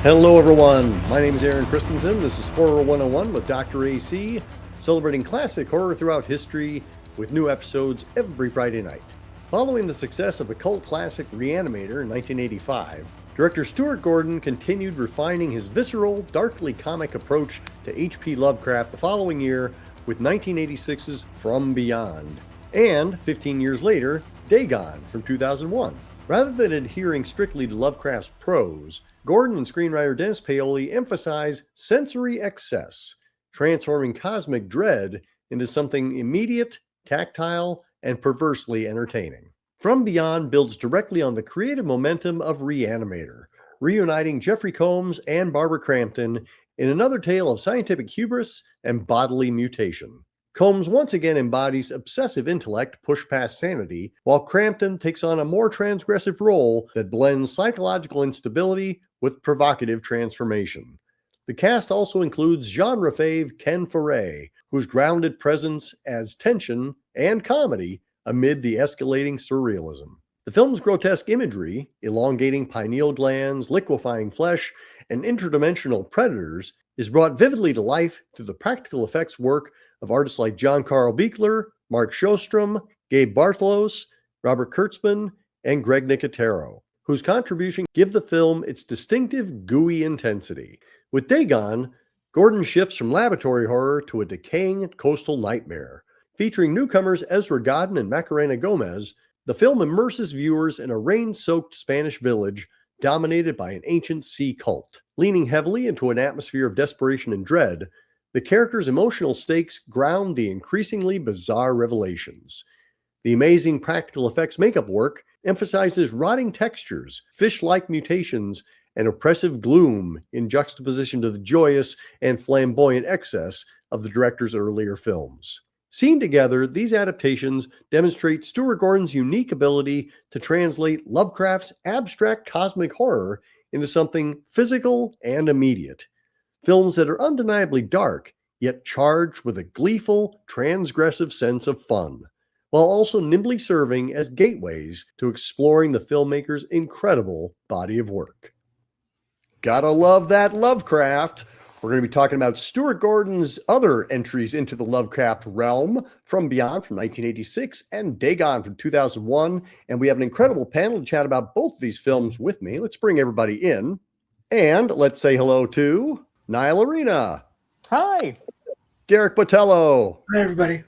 Hello everyone, my name is Aaron Christensen. This is Horror 101 with Dr. AC, celebrating classic horror throughout history with new episodes every Friday night. Following the success of the cult classic Re-Animator in 1985, director Stuart Gordon continued refining his visceral, darkly comic approach to H.P. Lovecraft the following year with 1986's From Beyond, and 15 years later, Dagon from 2001. Rather than adhering strictly to Lovecraft's prose, Gordon and screenwriter Dennis Paoli emphasize sensory excess, transforming cosmic dread into something immediate, tactile, and perversely entertaining. From Beyond builds directly on the creative momentum of Re-Animator, reuniting Jeffrey Combs and Barbara Crampton in another tale of scientific hubris and bodily mutation. Combs once again embodies obsessive intellect pushed past sanity, while Crampton takes on a more transgressive role that blends psychological instability with provocative transformation. The cast also includes genre fave Ken Foray, whose grounded presence adds tension and comedy amid the escalating surrealism. The film's grotesque imagery, elongating pineal glands, liquefying flesh, and interdimensional predators, is brought vividly to life through the practical effects work of artists like John Carl Buechler, Mark Sjostrom, Gabe Bartholos, Robert Kurtzman, and Greg Nicotero, whose contribution give the film its distinctive gooey intensity. With Dagon, Gordon shifts from laboratory horror to a decaying coastal nightmare. Featuring newcomers Ezra Godin and Macarena Gomez, the film immerses viewers in a rain-soaked Spanish village dominated by an ancient sea cult. Leaning heavily into an atmosphere of desperation and dread, the characters' emotional stakes ground the increasingly bizarre revelations. The amazing practical effects makeup work emphasizes rotting textures, fish-like mutations, and oppressive gloom in juxtaposition to the joyous and flamboyant excess of the director's earlier films. Seen together, these adaptations demonstrate Stuart Gordon's unique ability to translate Lovecraft's abstract cosmic horror into something physical and immediate. Films that are undeniably dark, yet charged with a gleeful, transgressive sense of fun, while also nimbly serving as gateways to exploring the filmmaker's incredible body of work. Gotta love that Lovecraft! We're going to be talking about Stuart Gordon's other entries into the Lovecraft realm, From Beyond from 1986 and Dagon from 2001, and we have an incredible panel to chat about both of these films with me. Let's bring everybody in, and let's say hello to Niall Arena. Hi. Derek Botello. Hi, everybody.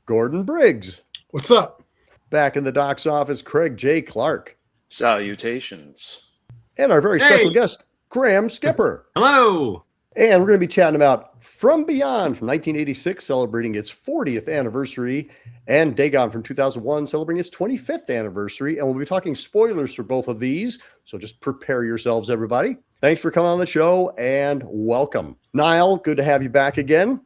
Gordon Briggs. What's up? Back in the doc's office, Craig J. Clark. Salutations. And our very special guest, Graham Skipper. Hello. And we're going to be chatting about From Beyond from 1986, celebrating its 40th anniversary, and Dagon from 2001, celebrating its 25th anniversary. And we'll be talking spoilers for both of these, so just prepare yourselves, everybody. Thanks for coming on the show, and welcome. Niall, good to have you back again.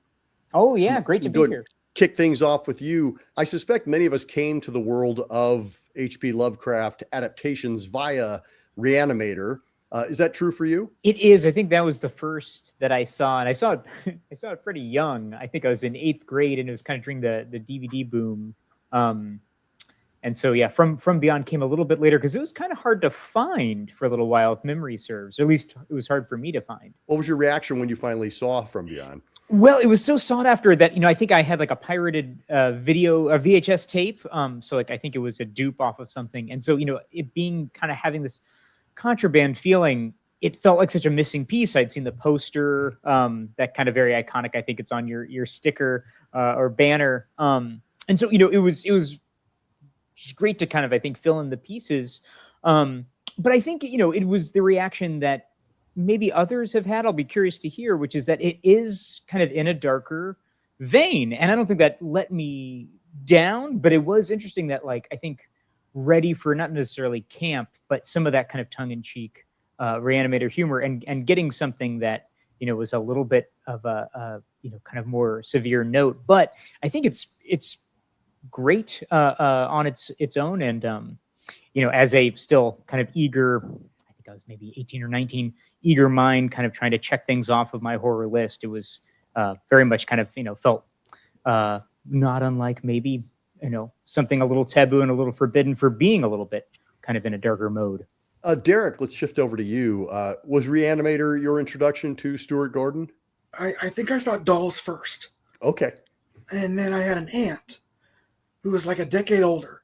Oh, yeah, great to be here. Kick things off with you. I suspect many of us came to the world of H.P. Lovecraft adaptations via Re-Animator. Is that true for you? It is. I think that was the first that I saw, and I saw it pretty young. I think I was in 8th grade, and it was kind of during the DVD boom. And so, yeah, From Beyond came a little bit later because it was kind of hard to find for a little while, if memory serves. Or at least it was hard for me to find. What was your reaction when you finally saw From Beyond? Well, it was so sought after that, I think I had like a pirated VHS tape. So like I think it was a dupe off of something. And so, it being kind of having this contraband feeling, it felt like such a missing piece. I'd seen the poster, that kind of very iconic. I think it's on your sticker or banner. And so, it was just great to kind of, I think, fill in the pieces. But I think, it was the reaction that maybe others have had. I'll be curious to hear, which is that it is kind of in a darker vein. And I don't think that let me down, but it was interesting that, like, I think ready for not necessarily camp, but some of that kind of tongue-in-cheek Re-Animator humor and getting something that, was a little bit of a kind of more severe note. But I think it's great on its own. And, as a still kind of eager, I think I was maybe 18 or 19, eager mind kind of trying to check things off of my horror list. It was very much kind of, felt not unlike maybe, something a little taboo and a little forbidden for being a little bit kind of in a darker mode. Derek, let's shift over to you. Was Re-Animator your introduction to Stuart Gordon? I think I saw Dolls first. Okay. And then I had an aunt who was like a decade older,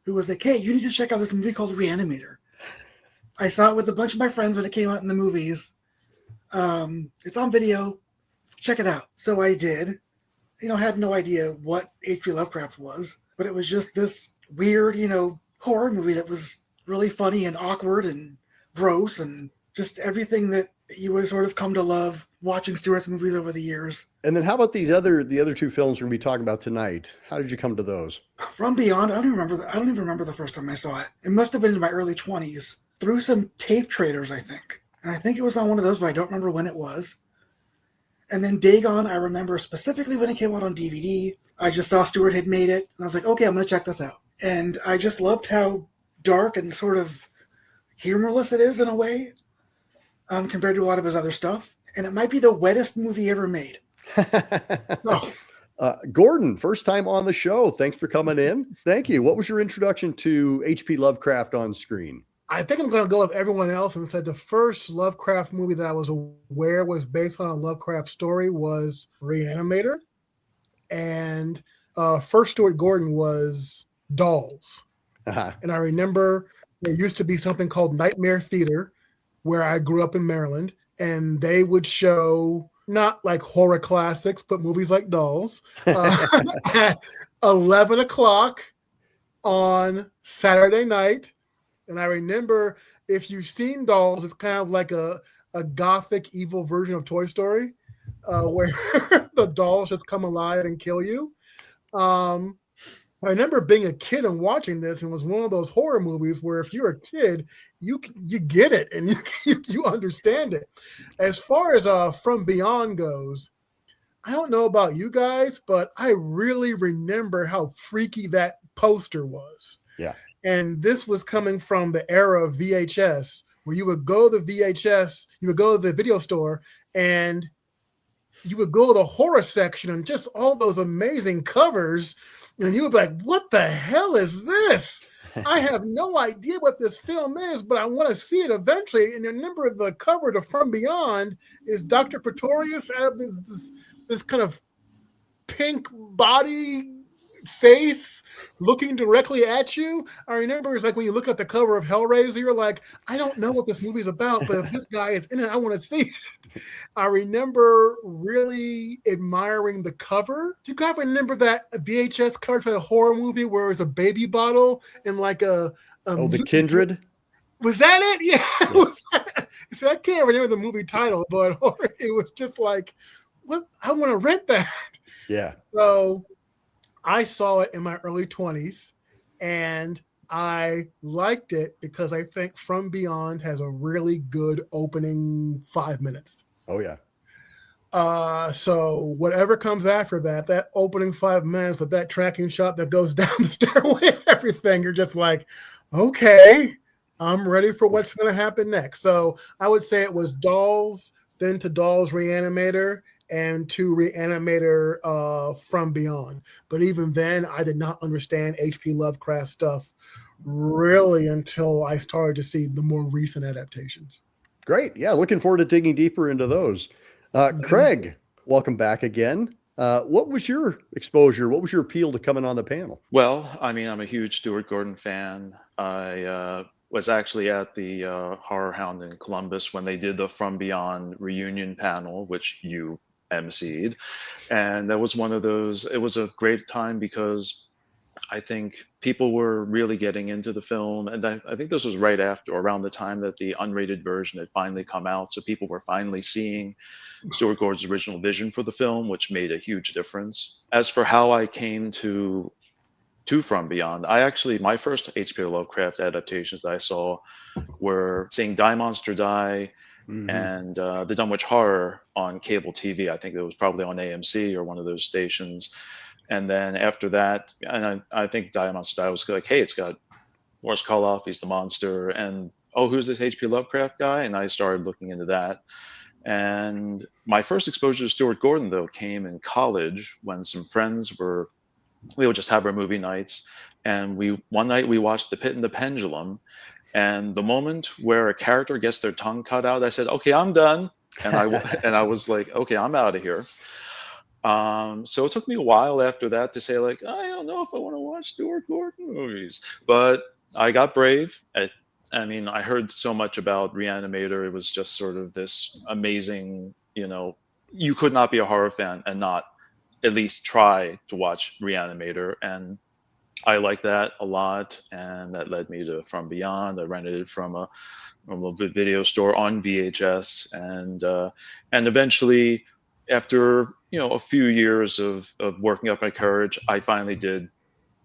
who was like, hey, you need to check out this movie called Re-Animator. I saw it with a bunch of my friends when it came out in the movies. It's on video. Check it out. So I did. I had no idea what H.P. Lovecraft was, but it was just this weird, horror movie that was really funny and awkward and gross and just everything that you would sort of come to love watching Stuart's movies over the years. And then how about the other two films we're going to be talking about tonight? How did you come to those? From Beyond, I don't even remember the first time I saw it. It must have been in my early 20s through some tape traders, I think. And I think it was on one of those, but I don't remember when it was. And then Dagon, I remember specifically when it came out on DVD. I just saw Stuart had made it, and I was like, okay, I'm going to check this out. And I just loved how dark and sort of humorless it is in a way, compared to a lot of his other stuff. And it might be the wettest movie ever made. Gordon, first time on the show. Thanks for coming in. Thank you. What was your introduction to H.P. Lovecraft on screen? I think I'm going to go with everyone else and said the first Lovecraft movie that I was aware was based on a Lovecraft story was Re-Animator. And first Stuart Gordon was Dolls. Uh-huh. And I remember there used to be something called Nightmare Theater where I grew up in Maryland. And they would show not like horror classics, but movies like Dolls at 11 o'clock on Saturday night. And I remember, if you've seen Dolls, it's kind of like a gothic evil version of Toy Story, where the dolls just come alive and kill you. I remember being a kid and watching this, and it was one of those horror movies where if you're a kid, you get it and you understand it. As far as From Beyond goes, I don't know about you guys, but I really remember how freaky that poster was. Yeah. And this was coming from the era of VHS, where you would go to the video store, and you would go to the horror section and just all those amazing covers. And you would be like, what the hell is this? I have no idea what this film is, but I want to see it eventually. And remember, the cover to From Beyond is Dr. Pretorius out of this kind of pink body face looking directly at you. I remember it's like when you look at the cover of Hellraiser, you're like, I don't know what this movie's about, but if this guy is in it, I want to see it. I remember really admiring the cover. Do you guys remember that VHS cover for the horror movie where it was a baby bottle and like the Kindred? Was that it? Yeah. Was that? See, I can't remember the movie title, but it was just like, what? I want to rent that. Yeah. So I saw it in my early 20s, and I liked it because I think From Beyond has a really good opening 5 minutes. Oh, yeah. So whatever comes after that opening 5 minutes with that tracking shot that goes down the stairway and everything, you're just like, okay, I'm ready for what's going to happen next. So I would say it was Dolls, then to Dolls Re-Animator, and to Re-Animator From Beyond. But even then, I did not understand H.P. Lovecraft stuff really until I started to see the more recent adaptations. Great. Yeah, looking forward to digging deeper into those. Craig, welcome back again. What was your exposure? What was your appeal to coming on the panel? Well, I mean, I'm a huge Stuart Gordon fan. I was actually at the Horror Hound in Columbus when they did the From Beyond reunion panel, which you emceed. And that was one of those, it was a great time because I think people were really getting into the film. And I think this was right after, around the time that the unrated version had finally come out. So people were finally seeing Stuart Gordon's original vision for the film, which made a huge difference. As for how I came to From Beyond, my first H.P. Lovecraft adaptations that I saw were seeing Die Monster Die and The Dunwich Horror on cable TV. I think it was probably on AMC or one of those stations. And then after that, and I think Die Monster Die was like, hey, it's got Boris Karloff, he's the monster, and oh, who's this H.P. Lovecraft guy? And I started looking into that. And my first exposure to Stuart Gordon, though, came in college when some friends were we would just have our movie nights. And one night we watched The Pit and the Pendulum. And the moment where a character gets their tongue cut out, I said, "Okay, I'm done." And and I was like, "Okay, I'm out of here." So it took me a while after that to say, like, I don't know if I want to watch Stuart Gordon movies, but I got brave. I mean, I heard so much about Re-Animator. It was just sort of this amazing, you could not be a horror fan and not at least try to watch Re-Animator. And I like that a lot. And that led me to From Beyond. I rented it from a video store on VHS, and eventually, after a few years of working up my courage, I finally did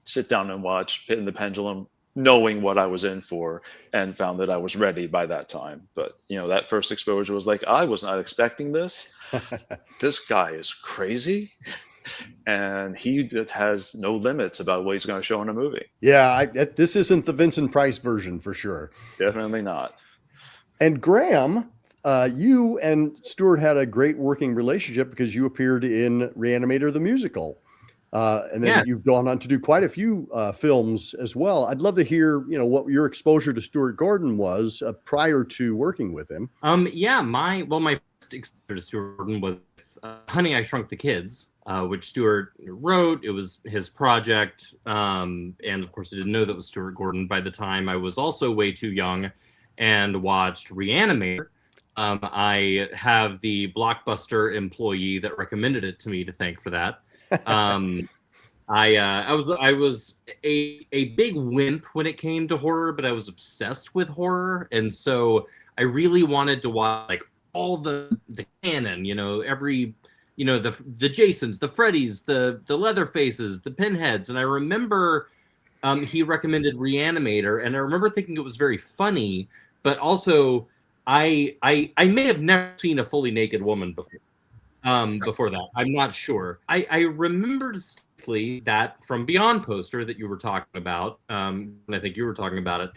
sit down and watch Pit and the Pendulum, knowing what I was in for, and found that I was ready by that time. But that first exposure was like, I was not expecting this. This guy is crazy, and he just has no limits about what he's going to show in a movie. Yeah, this isn't the Vincent Price version for sure. Definitely not. And Graham, you and Stuart had a great working relationship because you appeared in Re-Animator the musical. And then you've gone on to do quite a few films as well. I'd love to hear, what your exposure to Stuart Gordon was prior to working with him. My first exposure to Stuart Gordon was Honey, I Shrunk the Kids, which Stuart wrote. It was his project. And of course, I didn't know that was Stuart Gordon. By the time I was also way too young and watched Re-Animator. I have the Blockbuster employee that recommended it to me to thank for that. I was a big wimp when it came to horror, but I was obsessed with horror, and so I really wanted to watch like all the canon, every the Jasons, the Freddys, the Leatherfaces, the Pinheads, and I remember he recommended Re-Animator, and I remember thinking it was very funny, but also I may have never seen a fully naked woman before. Before that, I'm not sure. I remember distinctly that From Beyond poster that you were talking about. And I think you were talking about it.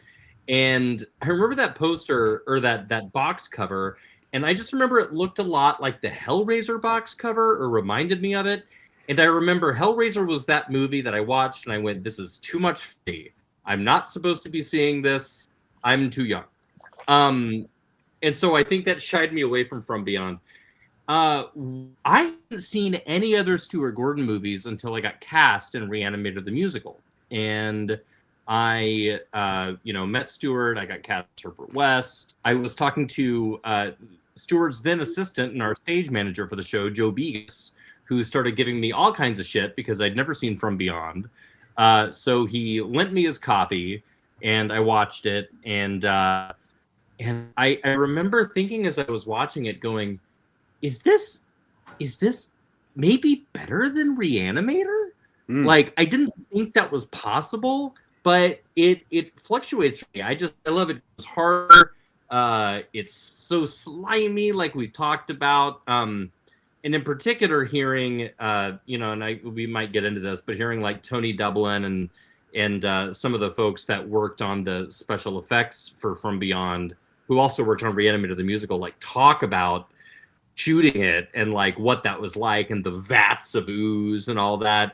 And I remember that poster or that box cover. And I just remember it looked a lot like the Hellraiser box cover, or reminded me of it. And I remember Hellraiser was that movie that I watched and I went, this is too much for me. I'm not supposed to be seeing this. I'm too young. And so I think that shied me away from Beyond. I hadn't seen any other Stuart Gordon movies until I got cast in Re-Animator the musical. And I, met Stuart. I got cast as Herbert West. I was talking to Stuart's then assistant and our stage manager for the show, Joe Begas, who started giving me all kinds of shit because I'd never seen From Beyond. So he lent me his copy, and I watched it. And I remember thinking as I was watching it, going, is this maybe better than Re-Animator? Like, I didn't think that was possible, but it fluctuates for me. I love it. It's harder. It's so slimy, like we talked about. And in particular, hearing, we might get into this, but hearing like Tony Dublin and some of the folks that worked on the special effects for From Beyond, who also worked on Re-Animator the musical, like talk about shooting it and like what that was like and the vats of ooze and all that.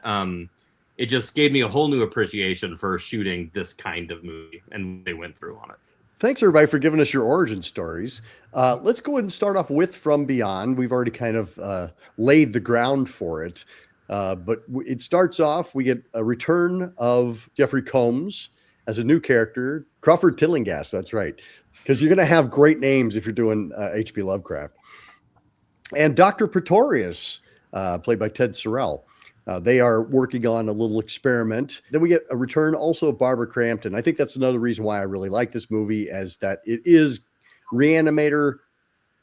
It just gave me a whole new appreciation for shooting this kind of movie and they went through on it. Thanks everybody for giving us your origin stories. Let's go ahead and start off with From Beyond. We've already kind of laid the ground for it. But it starts off, we get a return of Jeffrey Combs as a new character, Crawford Tillinghast, that's right. Because you're going to have great names if you're doing H.P. Lovecraft. And Dr. Pretorius, played by Ted Sorrell. They are working on a little experiment. Then we get a return also of Barbara Crampton. I think that's another reason why I really like this movie, as that it is Re-Animator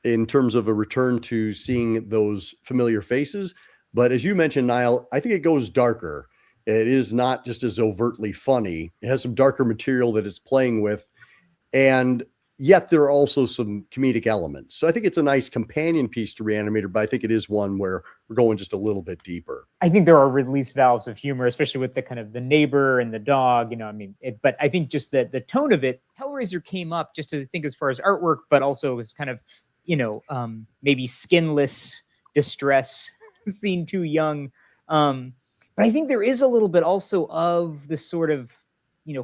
in terms of a return to seeing those familiar faces. But as you mentioned, Niall, I think it goes darker. It is not just as overtly funny. It has some darker material that it's playing with. And yet there are also some comedic elements. So I think it's a nice companion piece to Re-Animator, but I think it is one where we're going just a little bit deeper. I think there are release valves of humor, especially with the kind of the neighbor and the dog, but I think just the tone of it, Hellraiser came up just to think as far as artwork, but also as kind of, maybe skinless distress, seen too young. But I think there is a little bit also of this sort of,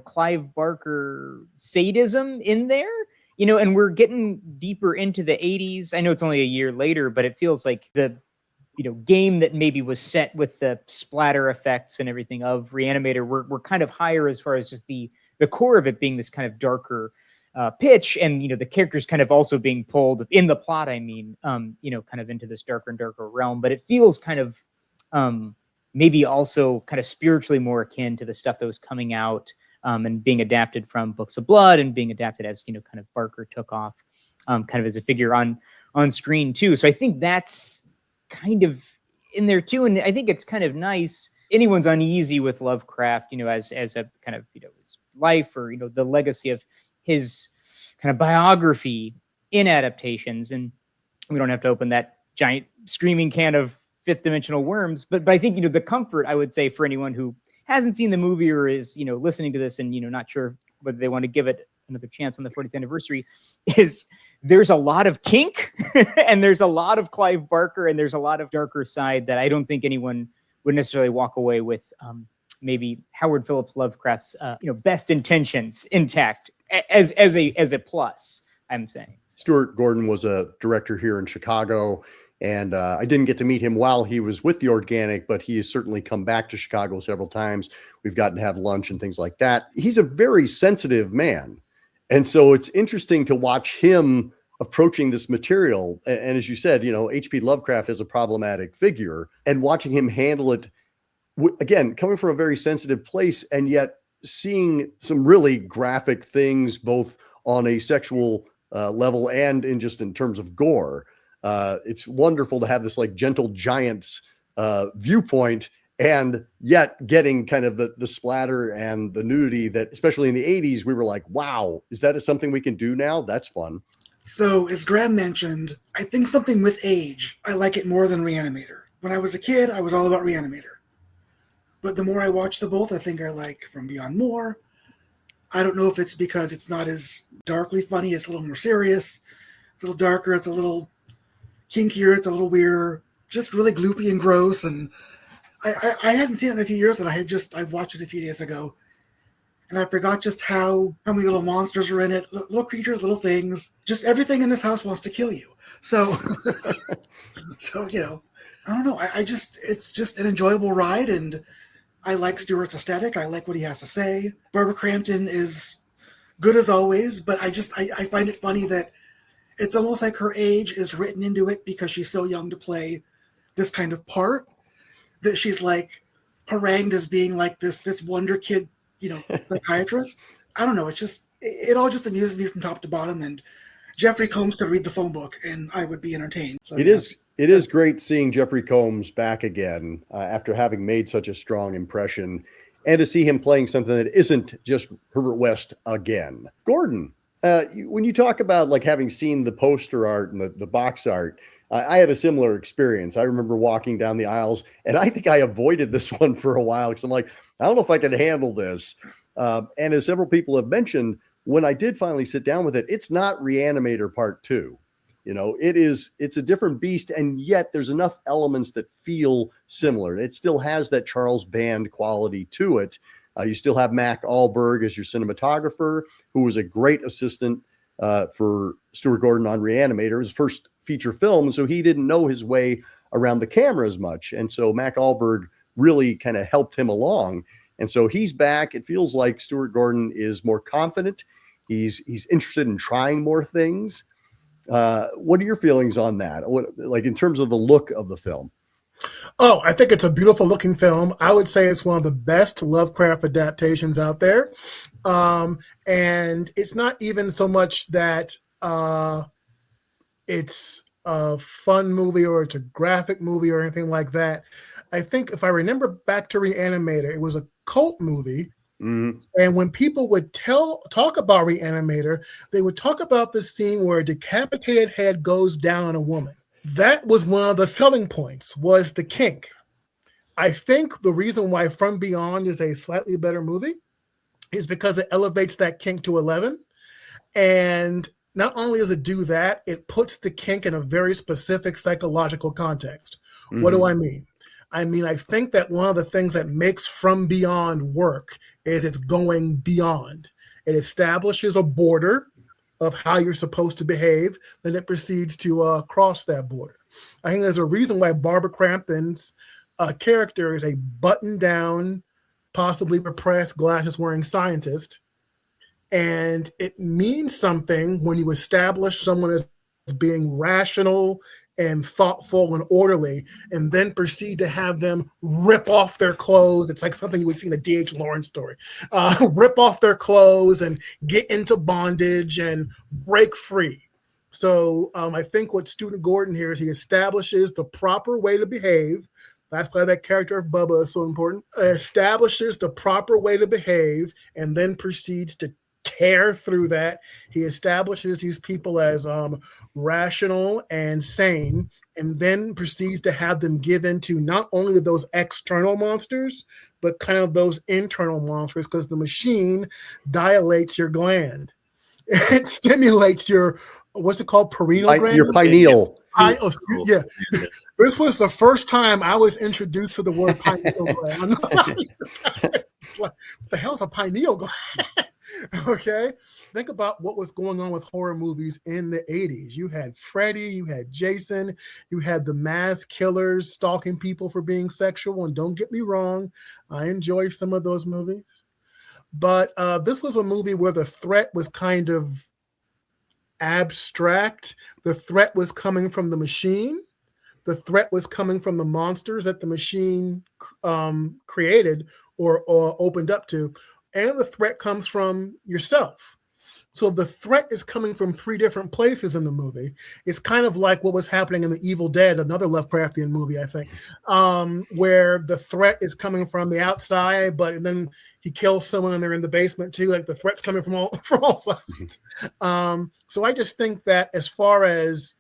Clive Barker sadism in there, and we're getting deeper into the 80s. I know it's only a year later, but it feels like the, game that maybe was set with the splatter effects and everything of Re-Animator, we're kind of higher as far as just the core of it being this kind of darker pitch, and the characters kind of also being pulled in the plot. I mean, kind of into this darker and darker realm. But it feels kind of maybe also kind of spiritually more akin to the stuff that was coming out and being adapted from Books of Blood and being adapted as kind of Barker took off kind of as a figure on screen too. So I think that's kind of in there too, and I think it's kind of nice. Anyone's uneasy with Lovecraft, as a kind of his life or the legacy of his kind of biography in adaptations, and we don't have to open that giant screaming can of fifth dimensional worms, but I think the comfort, I would say, for anyone who hasn't seen the movie or is listening to this and not sure whether they want to give it another chance on the 40th anniversary, is there's a lot of kink and there's a lot of Clive Barker and there's a lot of darker side that I don't think anyone would necessarily walk away with maybe Howard Phillips Lovecraft's best intentions intact as a plus, I'm saying. Stuart Gordon was a director here in Chicago, and I didn't get to meet him while he was with the Organic, but he has certainly come back to Chicago several times. We've gotten to have lunch and things like that. He's a very sensitive man. And so it's interesting to watch him approaching this material. And as you said, H.P. Lovecraft is a problematic figure, and watching him handle it, again, coming from a very sensitive place, and yet seeing some really graphic things, both on a sexual level and in terms of gore. It's wonderful to have this like Gentle Giants viewpoint, and yet getting kind of the splatter and the nudity that, especially in the 80s, we were like, wow, is that something we can do now? That's fun. So as Graham mentioned, I think something with age, I like it more than Re-Animator. When I was a kid, I was all about Re-Animator. But the more I watch the both, I think I like From Beyond more. I don't know if it's because it's not as darkly funny, it's a little more serious, it's a little darker, it's a little kinkier, it's a little weirder, just really gloopy and gross. And I hadn't seen it in a few years, and I watched it a few days ago, and I forgot just how many little monsters are in it, little creatures, little things. Just everything in this house wants to kill you. So, I don't know. It's just an enjoyable ride, and I like Stuart's aesthetic. I like what he has to say. Barbara Crampton is good as always, but I find it funny that it's almost like her age is written into it because she's so young to play this kind of part, that she's like harangued as being like this wonder kid, psychiatrist. I don't know. It all just amuses me from top to bottom. And Jeffrey Combs could read the phone book and I would be entertained. So, It is great seeing Jeffrey Combs back again after having made such a strong impression, and to see him playing something that isn't just Herbert West again. Gordon, when you talk about like having seen the poster art and the box art, I had a similar experience. I remember walking down the aisles, and I think I avoided this one for a while because I'm like, I don't know if I can handle this. And as several people have mentioned, when I did finally sit down with it, it's not Re-Animator Part 2. It's a different beast, and yet there's enough elements that feel similar. It still has that Charles Band quality to it. You still have Mac Ahlberg as your cinematographer, who was a great assistant for Stuart Gordon on Re-Animator, his first feature film, so he didn't know his way around the camera as much. And so Mac Ahlberg really kind of helped him along. And so he's back. It feels like Stuart Gordon is more confident. He's interested in trying more things. What are your feelings on that? Like in terms of the look of the film? Oh, I think it's a beautiful looking film. I would say it's one of the best Lovecraft adaptations out there. And it's not even so much that it's a fun movie or it's a graphic movie or anything like that. I think if I remember back to Re-Animator, it was a cult movie. Mm-hmm. And when people would talk about Re-Animator, they would talk about the scene where a decapitated head goes down on a woman. That was one of the selling points, was the kink. I think the reason why From Beyond is a slightly better movie is because it elevates that kink to 11. And not only does it do that, it puts the kink in a very specific psychological context. Mm-hmm. What do I mean? I mean, I think that one of the things that makes From Beyond work is it's going beyond. It establishes a border of how you're supposed to behave, then it proceeds to cross that border. I think there's a reason why Barbara Crampton's character is a button-down, possibly repressed, glasses-wearing scientist. And it means something when you establish someone as being rational and thoughtful and orderly, and then proceed to have them rip off their clothes. It's like something you would see in a D.H. Lawrence story. Rip off their clothes and get into bondage and break free. So I think what Stuart Gordon here is he establishes the proper way to behave. That's why that character of Bubba is so important. Establishes the proper way to behave and then proceeds to tear through that. He establishes these people as rational and sane, and then proceeds to have them give into not only those external monsters, but kind of those internal monsters, because the machine dilates your gland. It stimulates your, what's it called, pineal gland? Your pineal. Yeah. This was the first time I was introduced to the word pineal gland. What the hell's a pineal gland? Okay, think about what was going on with horror movies in the 80s. You had Freddy, you had Jason, you had the mass killers stalking people for being sexual. And don't get me wrong, I enjoy some of those movies. But this was a movie where the threat was kind of abstract. The threat was coming from the machine. The threat was coming from the monsters that the machine created or opened up to. And the threat comes from yourself. So the threat is coming from three different places in the movie. It's kind of like what was happening in The Evil Dead, another Lovecraftian movie, I think, where the threat is coming from the outside, but then he kills someone and they're in the basement too. Like the threat's coming from all sides. So I just think that as far as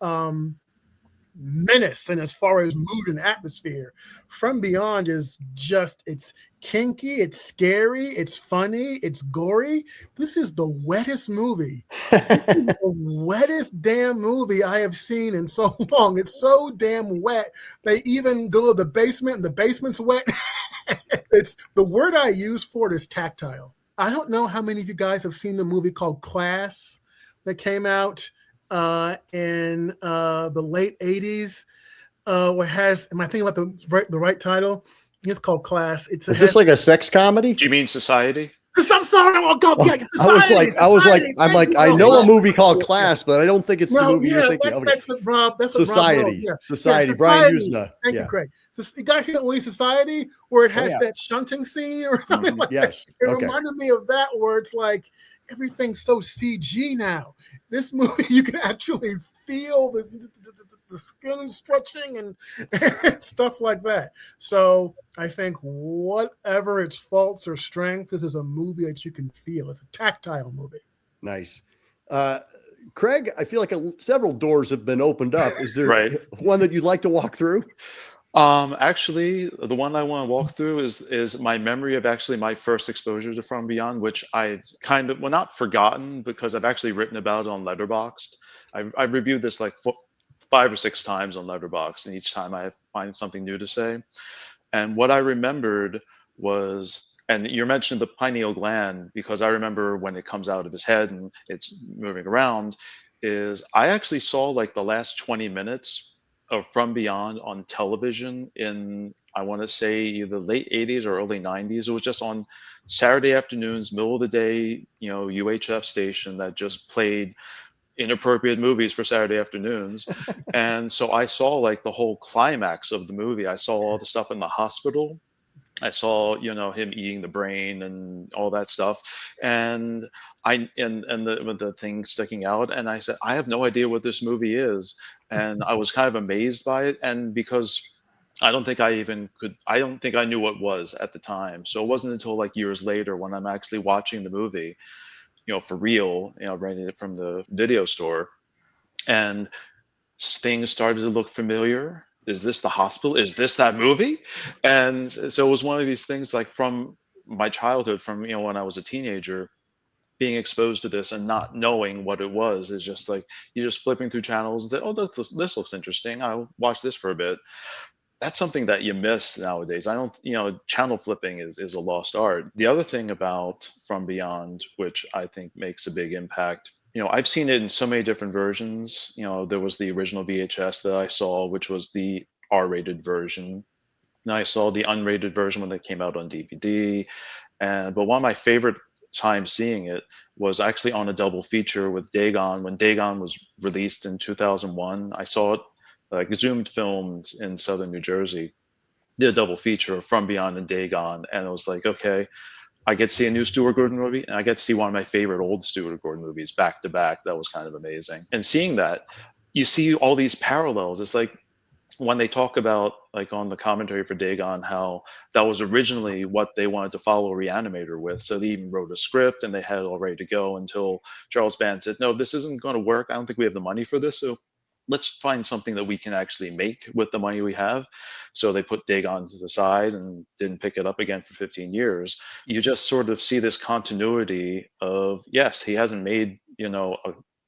menace and as far as mood and atmosphere, From Beyond is just, it's kinky, it's scary, it's funny, it's gory. This is the wettest movie. The wettest damn movie I have seen in so long. It's so damn wet. They even go to the basement and the basement's wet. It's the word I use for it is tactile. I don't know how many of you guys have seen the movie called Class that came out in the late 80s. Where has, am I thinking about the right title? It's called Class. Is this like a sex comedy? Do you mean Society? I'm sorry. Oh God, yeah, Society, I know a movie called Class, but I don't think it's the movie you're thinking of. That's what Rob. That's Society. What Rob wrote. Yeah. Society. Yeah, Brian Usna. Thank you, Craig. So you guys see that movie Society where it has that shunting scene or something like that? It reminded me of that, where it's like everything's so CG now. This movie, you can actually feel the skin stretching and stuff like that. So I think whatever its faults or strengths, this is a movie that you can feel. It's a tactile movie. Nice. Craig, I feel like several doors have been opened up. Is there one that you'd like to walk through? Actually, the one I want to walk through is my memory of actually my first exposure to From Beyond, which I kind of, well, not forgotten, because I've actually written about it on Letterboxd. I've reviewed this like 5 or 6 times on Letterboxd, and each time I find something new to say. And what I remembered was, and you're mentioning the pineal gland, because I remember when it comes out of his head and it's moving around, is I actually saw like the last 20 minutes of From Beyond on television in, I want to say, either late 80s or early 90s. It was just on Saturday afternoons, middle of the day, UHF station that just played inappropriate movies for Saturday afternoons. And so I saw like the whole climax of the movie. I saw all the stuff in the hospital. I saw, him eating the brain and all that stuff. And the thing sticking out. And I said, I have no idea what this movie is. And I was kind of amazed by it. And because I don't think I knew what it was at the time. So it wasn't until like years later when I'm actually watching the movie, for real, renting it from the video store, and things started to look familiar. Is this the hospital? Is this that movie? And so it was one of these things, like from my childhood, from when I was a teenager, being exposed to this and not knowing what it was. Is just like you're just flipping through channels and say, oh, this looks interesting, I'll watch this for a bit. that's something that you miss nowadays. I don't, channel flipping is a lost art. The other thing about From Beyond, which I think makes a big impact, I've seen it in so many different versions. There was the original VHS that I saw, which was the R-rated version. And I saw the unrated version when they came out on DVD. But one of my favorite times seeing it was actually on a double feature with Dagon. When Dagon was released in 2001, I saw it like zoomed filmed in southern New Jersey. Did a double feature of From Beyond and Dagon, and it was like, okay, I get to see a new Stuart Gordon movie, and I get to see one of my favorite old Stuart Gordon movies back to back. That was kind of amazing. And seeing that, you see all these parallels. It's like when they talk about, like on the commentary for Dagon, how that was originally what they wanted to follow Re-Animator with. So they even wrote a script and they had it all ready to go until Charles Band said, no, this isn't going to work. I don't think we have the money for this. So let's find something that we can actually make with the money we have. So they put Dagon to the side and didn't pick it up again for 15 years. You just sort of see this continuity of, yes, he hasn't made, a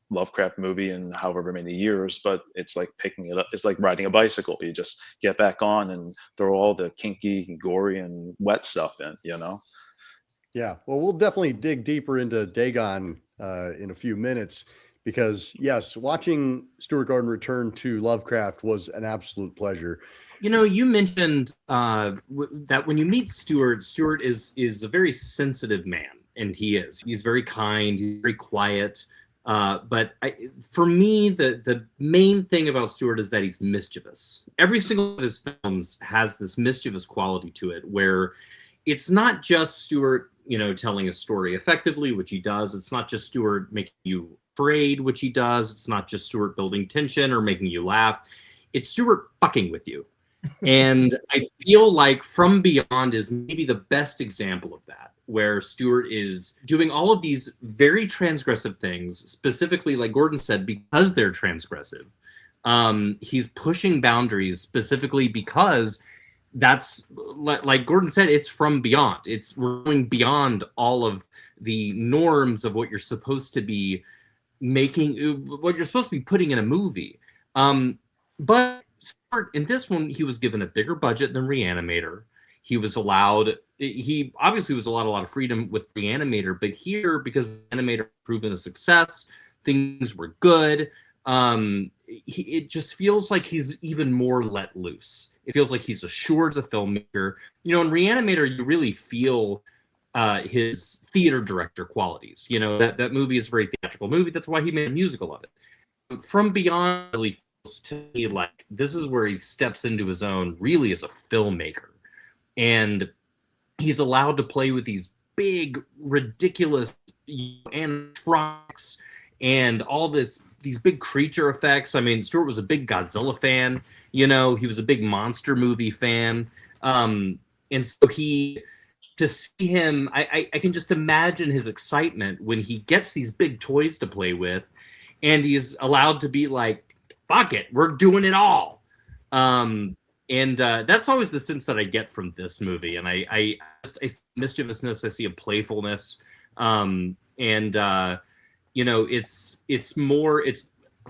Lovecraft movie in however many years, but it's like picking it up. It's like riding a bicycle. You just get back on and throw all the kinky, gory, and wet stuff in, Yeah, well, we'll definitely dig deeper into Dagon in a few minutes, because yes, watching Stuart Gordon return to Lovecraft was an absolute pleasure. You mentioned that when you meet Stuart is a very sensitive man, and he's very kind, he's very quiet. But for me, the main thing about Stuart is that he's mischievous. Every single one of his films has this mischievous quality to it, where it's not just Stuart, telling a story effectively, which he does. It's not just Stuart making you afraid, which he does. It's not just Stuart building tension or making you laugh. It's Stuart fucking with you. And I feel like From Beyond is maybe the best example of that, where Stuart is doing all of these very transgressive things, specifically, like Gordon said, because they're transgressive. He's pushing boundaries specifically because that's, like Gordon said, it's from beyond. We're going beyond all of the norms of what you're supposed to be making, what you're supposed to be putting in a movie. But in this one, he was given a bigger budget than Re-Animator. He obviously was allowed a lot of freedom with Re-Animator, but here, because Re-Animator proven a success, things were good. It just feels like he's even more let loose. It feels like he's assured as a filmmaker. In Re-Animator, you really feel his theater director qualities. That movie is a very theatrical movie. That's why he made a musical of it. From Beyond really feels to me like this is where he steps into his own really as a filmmaker. And he's allowed to play with these big, ridiculous animatronics and all these big creature effects. I mean, Stuart was a big Godzilla fan. He was a big monster movie fan. And so to see him, I can just imagine his excitement when he gets these big toys to play with, and he's allowed to be like, fuck it, we're doing it all. And that's always the sense that I get from this movie. And I see mischievousness, I see a playfulness. It's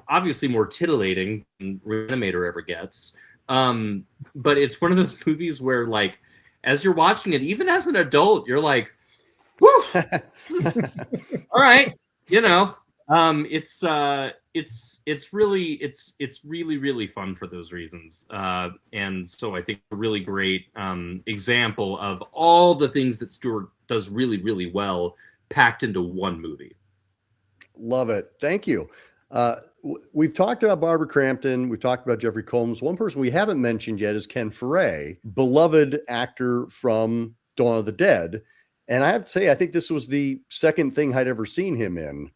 obviously more titillating than Re-Animator ever gets. But it's one of those movies where, like, as you're watching it, even as an adult, you're like, woo, all right, it's really, really fun for those reasons. And so I think a really great example of all the things that Stuart does really, really well packed into one movie. Love it. Thank you. We've talked about Barbara Crampton. We've talked about Jeffrey Combs. One person we haven't mentioned yet is Ken Foray, beloved actor from Dawn of the Dead. And I have to say, I think this was the second thing I'd ever seen him in.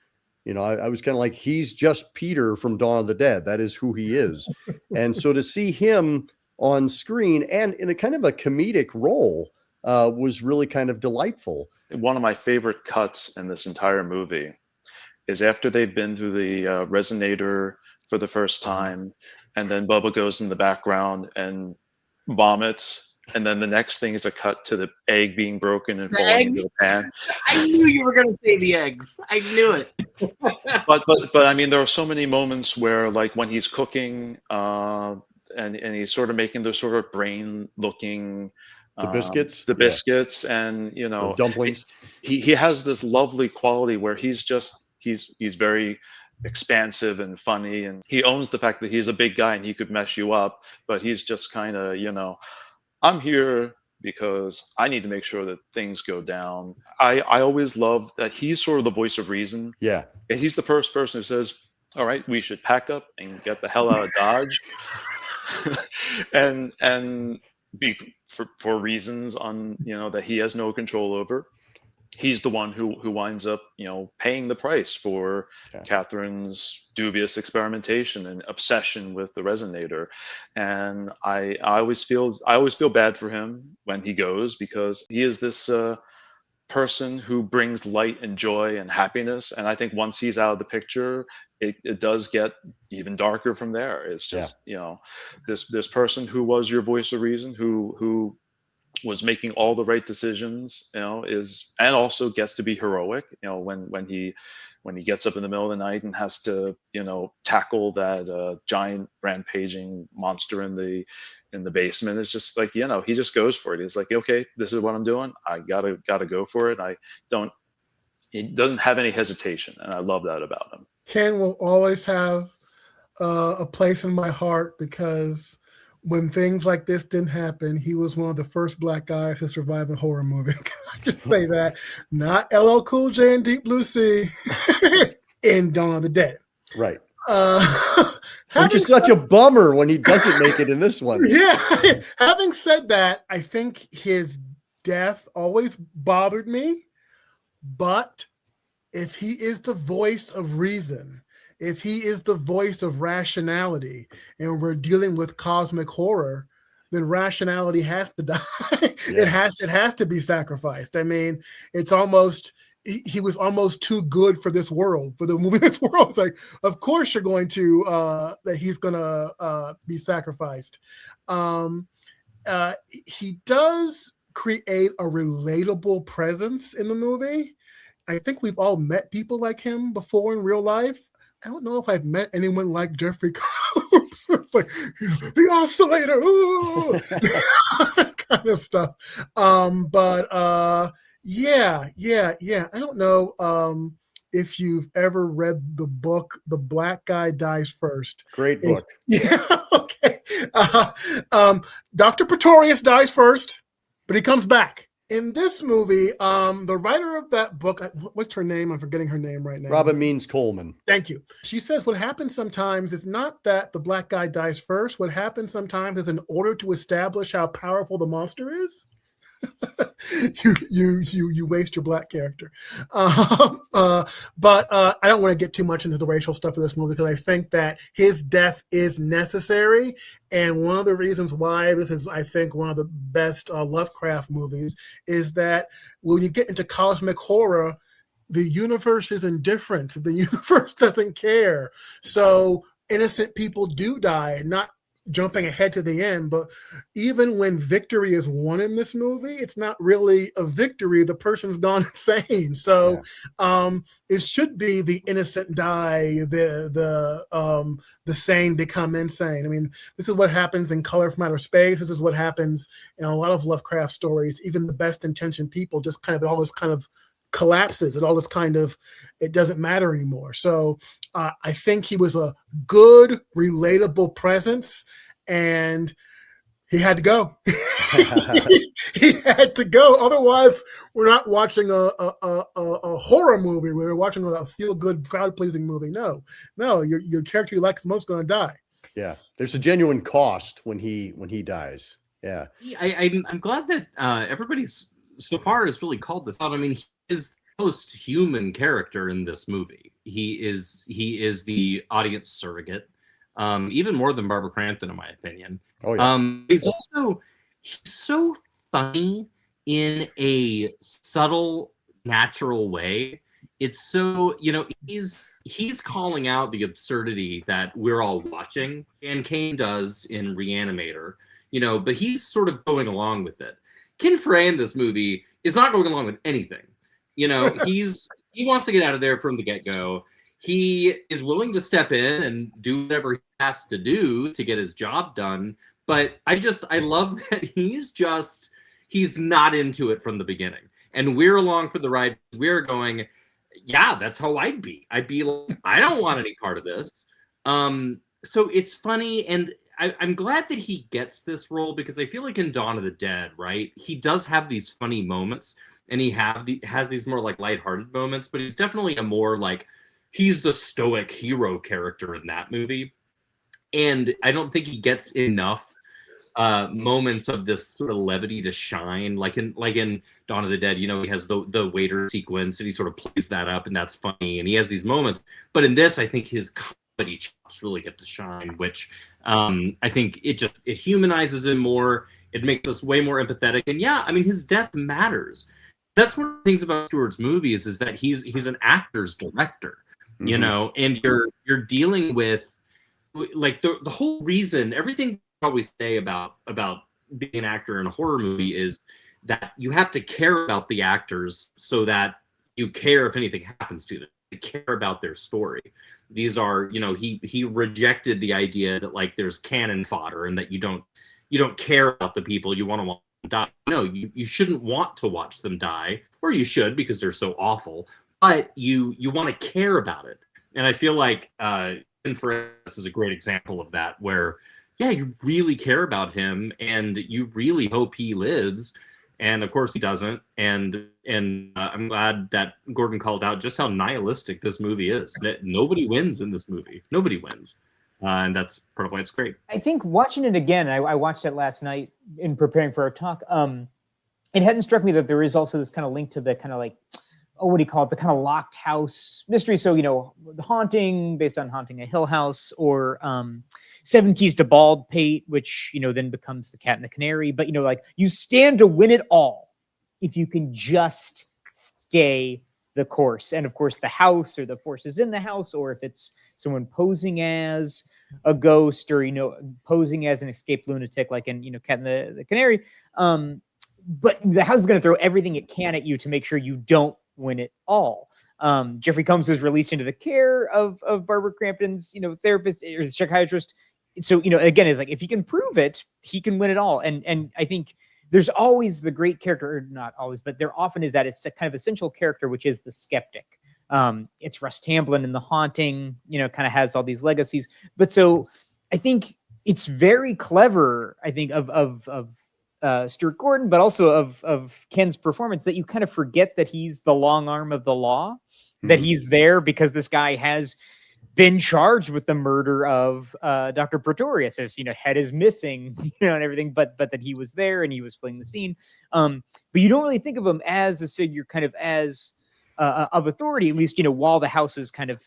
I was kind of like, he's just Peter from Dawn of the Dead. That is who he is. And so to see him on screen and in a kind of a comedic role was really kind of delightful. One of my favorite cuts in this entire movie is after they've been through the resonator for the first time, and then Bubba goes in the background and vomits, and then the next thing is a cut to the egg being broken and falling into the pan. I knew you were going to say the eggs. I knew it. But I mean, there are so many moments where, like, when he's cooking, and he's sort of making those sort of brain looking The biscuits? the Yeah. biscuits, and The dumplings. he has this lovely quality where he's very expansive and funny, and he owns the fact that he's a big guy and he could mess you up, but he's just kind of, I'm here because I need to make sure that things go down. I always love that he's sort of the voice of reason. Yeah. And he's the first person who says, all right, we should pack up and get the hell out of Dodge. and for reasons that he has no control over. He's the one who winds up, paying the price for Catherine's dubious experimentation and obsession with the resonator. And I always feel bad for him when he goes, because he is this person who brings light and joy and happiness. And I think once he's out of the picture, it does get even darker from there. It's just, this person who was your voice of reason, who was making all the right decisions, and also gets to be heroic, when he gets up in the middle of the night and has to, tackle that giant rampaging monster in the basement. It's just like, he just goes for it. He's like, okay, this is what I'm doing. I gotta go for it. He doesn't have any hesitation. And I love that about him. Ken will always have a place in my heart, because when things like this didn't happen, he was one of the first Black guys to survive a horror movie. Can I just say that? Not LL Cool J and Deep Blue Sea in Dawn of the Dead. Right. Which is such a bummer when he doesn't make it in this one. Yeah. Having said that, I think his death always bothered me. But if he is the voice of reason, if he is the voice of rationality, and we're dealing with cosmic horror, then rationality has to die. Yeah. It has to be sacrificed. I mean, it's almost, he was almost too good for this world, for the movie This World. It's like, of course you're going to, that he's going to be sacrificed. He does create a relatable presence in the movie. I think we've all met people like him before in real life. I don't know if I've met anyone like Jeffrey Combs. It's like, the oscillator, kind of stuff. Yeah. I don't know if you've ever read the book, The Black Guy Dies First. Great book. Okay. Dr. Pretorius dies first, but he comes back. In this movie, the writer of that book, what's her name? I'm forgetting her name right now. Robin Means Coleman. Thank you. She says what happens sometimes is not that the Black guy dies first. What happens sometimes is, in order to establish how powerful the monster is, you waste your Black character. But I don't want to get too much into the racial stuff of this movie, because I think that his death is necessary. And one of the reasons why this is, I think, one of the best Lovecraft movies is that when you get into cosmic horror, the universe is indifferent. The universe doesn't care. So innocent people do die, not jumping ahead to the end, but even when victory is won in this movie, it's not really a victory. The person's gone insane. So it should be the innocent die, the sane become insane. I mean, this is what happens in Color from Outer Space. This is what happens in a lot of Lovecraft stories. Even the best intentioned people just kind of, all this kind of collapses, and all this kind of, it doesn't matter anymore. So I think he was a good, relatable presence, and he had to go. He had to go. Otherwise, we're not watching a horror movie. We're watching a feel-good, crowd-pleasing movie. No, your character you like is most going to die. Yeah, there's a genuine cost when he dies. Yeah, I'm glad that everybody's so far has really called this out. I mean, he is the most human character in this movie. He is the audience surrogate, even more than Barbara Crampton, in my opinion. Oh yeah. He's so funny in a subtle, natural way. It's so, he's calling out the absurdity that we're all watching, and Kane does in Re-Animator, but he's sort of going along with it. Ken Frey in this movie is not going along with anything. He wants to get out of there from the get-go. he is willing to step in and do whatever he has to do to get his job done. But I love that he's not into it from the beginning. And we're along for the ride. We're going, yeah, that's how I'd be. I'd be like, I don't want any part of this. So it's funny. And I'm glad that he gets this role, because I feel like in Dawn of the Dead, right, he does have these funny moments, and he has these more like lighthearted moments, but he's definitely a more like, he's the stoic hero character in that movie. And I don't think he gets enough moments of this sort of levity to shine. Like in Dawn of the Dead, you know, he has the waiter sequence, and he sort of plays that up, and that's funny, and he has these moments. But in this, I think his comedy chops really get to shine, which I think it humanizes him more. It makes us way more empathetic. And yeah, I mean, his death matters. That's one of the things about Stewart's movies, is that he's an actor's director, you know, and you're dealing with like the whole reason, everything I always say about being an actor in a horror movie is that you have to care about the actors so that you care if anything happens to them. You care about their story. These are, you know, he rejected the idea that like there's cannon fodder and that you don't care about the people you want to watch them die. No, you shouldn't want to watch them die, or you should, because they're so awful, but you want to care about it. And I feel like Inference is a great example of that, where yeah, you really care about him and you really hope he lives. And of course he doesn't. And I'm glad that Gordon called out just how nihilistic this movie is. That nobody wins in this movie. Nobody wins. And that's part of why it's great. I think watching it again, I watched it last night in preparing for our talk. It hadn't struck me that there is also this kind of link to the kind of like, what do you call it? The kind of locked house mystery. So, you know, The Haunting, based on Haunting a Hill House, or 7 Keys to Baldpate, which, you know, then becomes The Cat and the Canary. But, you know, like, you stand to win it all if you can just stay the course. And of course, the house, or the forces in the house, or if it's someone posing as a ghost, or, you know, posing as an escaped lunatic, like in, you know, Cat and the Canary. But the house is going to throw everything it can at you to make sure you don't win it all. Jeffrey Combs is released into the care of Barbara Crampton's, you know, therapist or psychiatrist. So, you know, again, it's like, if he can prove it, he can win it all. And I think there's always the great character, or not always, but there often is that it's a kind of essential character, which is the skeptic. It's Russ Tamblyn in The Haunting, you know, kind of has all these legacies. But so I think it's very clever, I think, of Stuart Gordon, but also of Ken's performance, that you kind of forget that he's the long arm of the law, that he's there because this guy has been charged with the murder of Dr. Pretorius. His, you know, head is missing, you know, and everything, but that he was there and he was fleeing the scene. But you don't really think of him as this figure, kind of as of authority, at least, you know, while the house is kind of,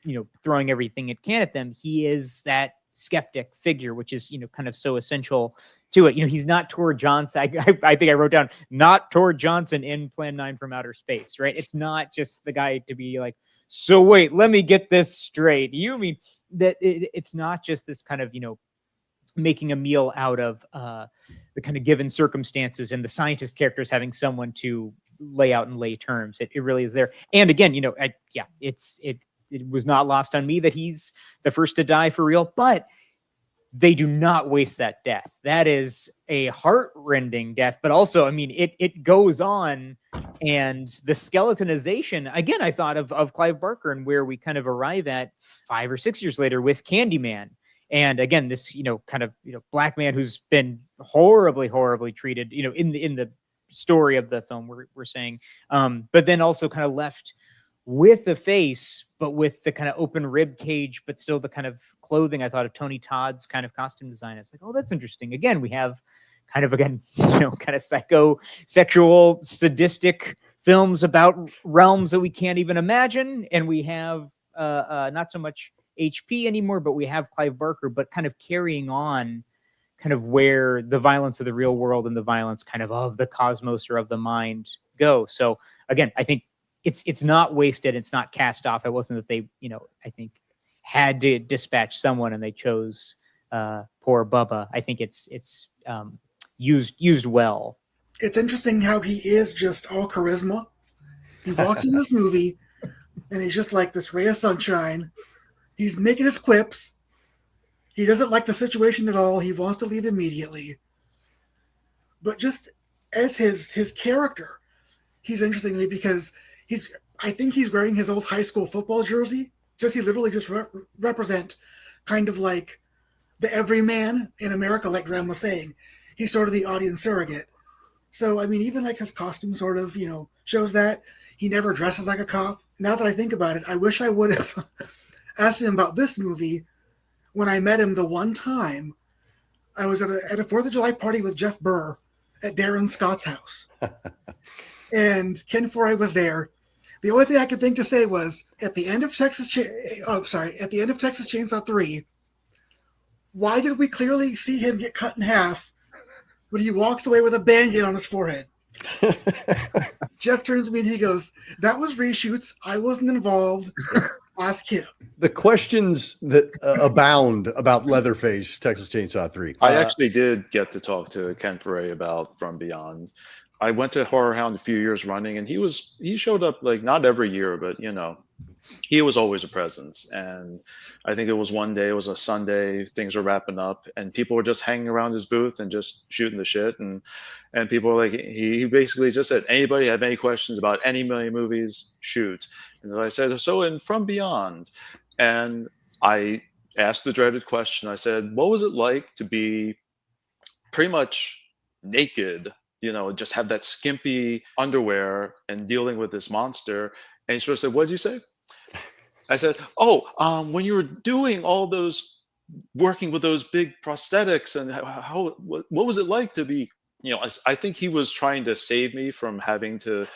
you know, throwing everything it can at them. He is that skeptic figure, which is, you know, kind of so essential to it. You know, he's not Tor Johnson. I think I wrote down, not Tor Johnson in Plan 9 from Outer Space, right? It's not just the guy to be like, so wait, let me get this straight. You mean that it's not just this kind of, you know, making a meal out of the kind of given circumstances and the scientist characters having someone to lay out in lay terms. It really is there. And again, you know, it was not lost on me that he's the first to die for real, but they do not waste that death. That is a heart-rending death, but also, I mean, it goes on, and the skeletonization, again, I thought of Clive Barker, and where we kind of arrive at 5 or 6 years later with Candyman. And again, this, you know, kind of, you know, black man who's been horribly, horribly treated, you know, in the story of the film, we're saying, but then also kind of left with the face, but with the kind of open rib cage, but still the kind of clothing. I thought of Tony Todd's kind of costume design. It's like, oh, that's interesting. Again, we have kind of, again, you know, kind of psychosexual, sadistic films about realms that we can't even imagine. And we have not so much HP anymore, but we have Clive Barker, but kind of carrying on kind of where the violence of the real world and the violence kind of the cosmos or of the mind go. So again, I think it's not wasted. It's not cast off. It wasn't that they, you know, I think had to dispatch someone and they chose poor Bubba. I think it's used well. It's interesting how he is just all charisma. He walks in this movie and he's just like this ray of sunshine. He's making his quips. He doesn't like the situation at all. He wants to leave immediately. But just as his character, he's interesting to me because I think he's wearing his old high school football jersey. He literally just represent kind of like the everyman in America, like Graham was saying. He's sort of the audience surrogate. So, I mean, even like his costume sort of, shows that. He never dresses like a cop. Now that I think about it, I wish I would have asked him about this movie when I met him the one time. I was at a 4th of July party with Jeff Burr at Darren Scott's house. And Ken Forey was there. The only thing I could think to say was, at the end of Texas Chainsaw 3, why did we clearly see him get cut in half when he walks away with a Band-Aid on his forehead? Jeff turns to me and he goes, "That was reshoots. I wasn't involved. Ask him." The questions that abound about Leatherface, Texas Chainsaw 3. I actually did get to talk to Ken Forey about From Beyond. I went to Horror Hound a few years running, and he showed up like not every year, but he was always a presence. And I think it was one day, it was a Sunday, things were wrapping up, and people were just hanging around his booth and just shooting the shit. And people were like, he basically just said, "Anybody have any questions about any million movies, shoot." And so I said, "So in From Beyond," and I asked the dreaded question. I said, "What was it like to be pretty much naked, just have that skimpy underwear and dealing with this monster?" And he sort of said, "What did you say?" I said, "Oh, when you were doing all those, working with those big prosthetics, and what was it like to be?" I think he was trying to save me from having to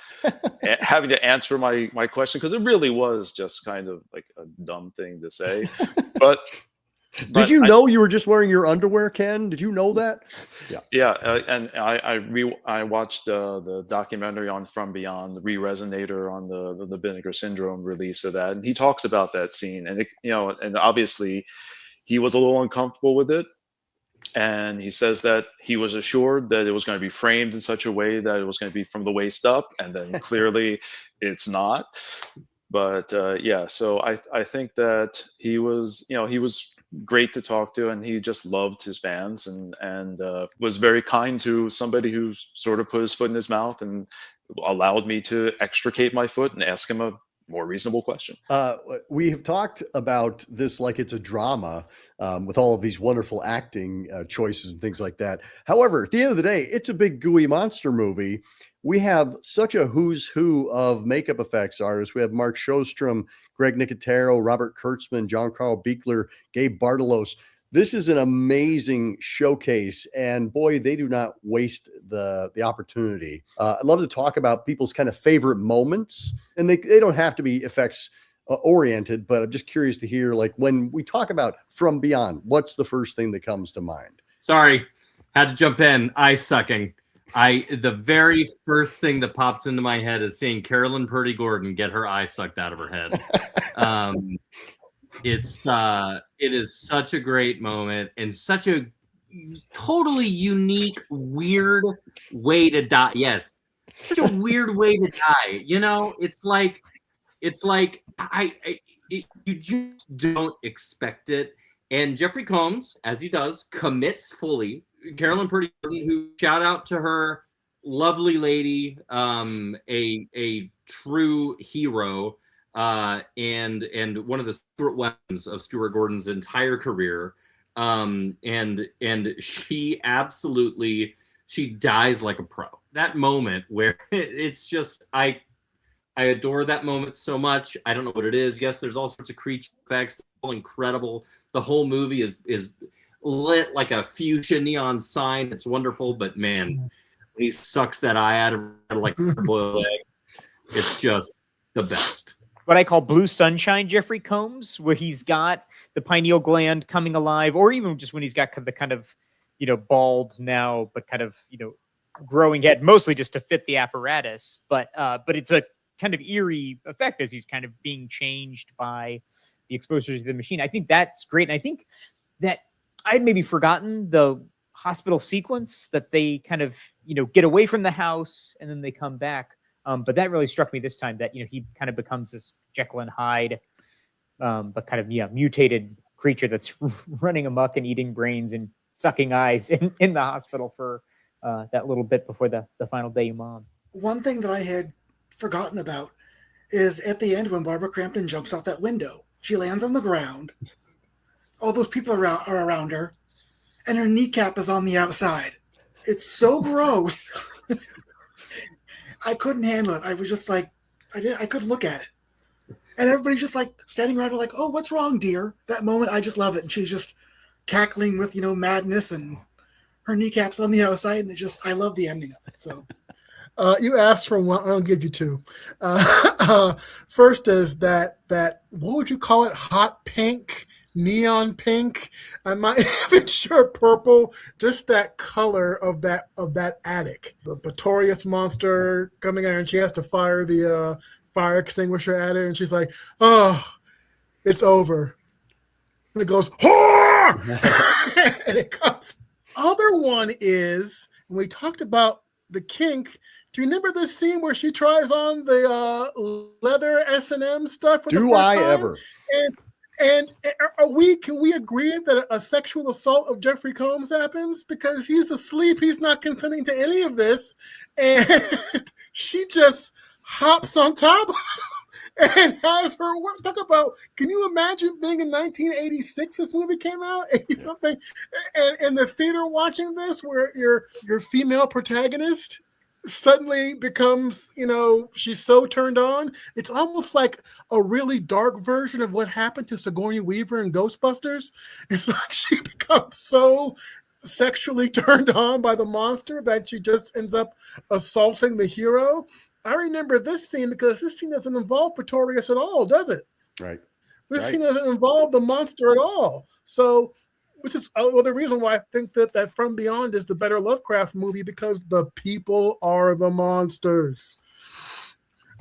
answer my question, because it really was just kind of like a dumb thing to say. But did you know you were just wearing your underwear, Ken? Did you know that? Yeah. And I watched the documentary on From Beyond, the Re-Animator, on the Vinegar Syndrome release of that, and he talks about that scene, and and obviously he was a little uncomfortable with it, and he says that he was assured that it was going to be framed in such a way that it was going to be from the waist up, and then clearly it's not. But so I think that he was great to talk to, and he just loved his fans, and was very kind to somebody who sort of put his foot in his mouth and allowed me to extricate my foot and ask him a more reasonable question. We have talked about this like it's a drama, with all of these wonderful acting choices and things like that. However, at the end of the day, it's a big gooey monster movie. We have such a who's who of makeup effects artists. We have Mark Shostrom, Greg Nicotero, Robert Kurtzman, John Carl Beekler, Gabe Bartalos. This is an amazing showcase, and boy, they do not waste the opportunity. I'd love to talk about people's kind of favorite moments, and they don't have to be effects oriented, but I'm just curious to hear, like, when we talk about From Beyond, what's the first thing that comes to mind? Sorry, had to jump in. Eye sucking. The very first thing that pops into my head is seeing Carolyn Purdy Gordon get her eye sucked out of her head. It is such a great moment, and such a totally unique, weird way to die. Yes, such a weird way to die. It's like you just don't expect it. And Jeffrey Combs, as he does, commits fully. Carolyn Purdy, who, shout out to her, lovely lady, a true hero, and one of the secret weapons of Stuart Gordon's entire career. And she absolutely, she dies like a pro. That moment where it's just, I adore that moment so much. I don't know what it is. Yes, there's all sorts of creature effects, all incredible. The whole movie is lit like a fuchsia neon sign. It's wonderful, but man, he sucks that eye out of her like a boiled egg. It's just the best. What I call blue sunshine Jeffrey Combs, where he's got the pineal gland coming alive, or even just when he's got the kind of, bald now, but kind of, growing head, mostly just to fit the apparatus. But it's a kind of eerie effect as he's kind of being changed by the exposure to the machine. I think that's great. And I think that I'd maybe forgotten the hospital sequence that they kind of, get away from the house and then they come back. But that really struck me this time that, he kind of becomes this Jekyll and Hyde, but kind of, mutated creature that's running amok and eating brains and sucking eyes in the hospital for that little bit before the final day mom. One thing that I had forgotten about is at the end when Barbara Crampton jumps out that window, she lands on the ground. All those people are around her, and her kneecap is on the outside. It's so gross. I couldn't handle it. I was just like, I couldn't look at it. And everybody's just like standing around her like, oh, what's wrong, dear? That moment, I just love it. And she's just cackling with, madness, and her kneecaps on the outside. And I love the ending of it. So. You asked for one. I'll give you two. First is that what would you call it? Hot pink, neon pink. I'm not even sure purple. Just that color of that attic. The Pretorius monster coming in, and she has to fire the fire extinguisher at it, and she's like, "Oh, it's over." And it goes, "Horror!" And it comes. Other one is, and we talked about the kink. Do you remember this scene where she tries on the leather S&M stuff for the first time? Ever? And can we agree that a sexual assault of Jeffrey Combs happens because he's asleep? He's not consenting to any of this, and she just hops on top and has her work. Talk about, can you imagine being in 1986? This movie came out, 80 something, and in the theater watching this, where your female protagonist suddenly becomes, she's so turned on. It's almost like a really dark version of what happened to Sigourney Weaver in Ghostbusters. It's like she becomes so sexually turned on by the monster that she just ends up assaulting the hero. I remember this scene because this scene doesn't involve Pretorius at all, does it? Right. This scene doesn't involve the monster at all. So, which is the reason why I think that From Beyond is the better Lovecraft movie, because the people are the monsters.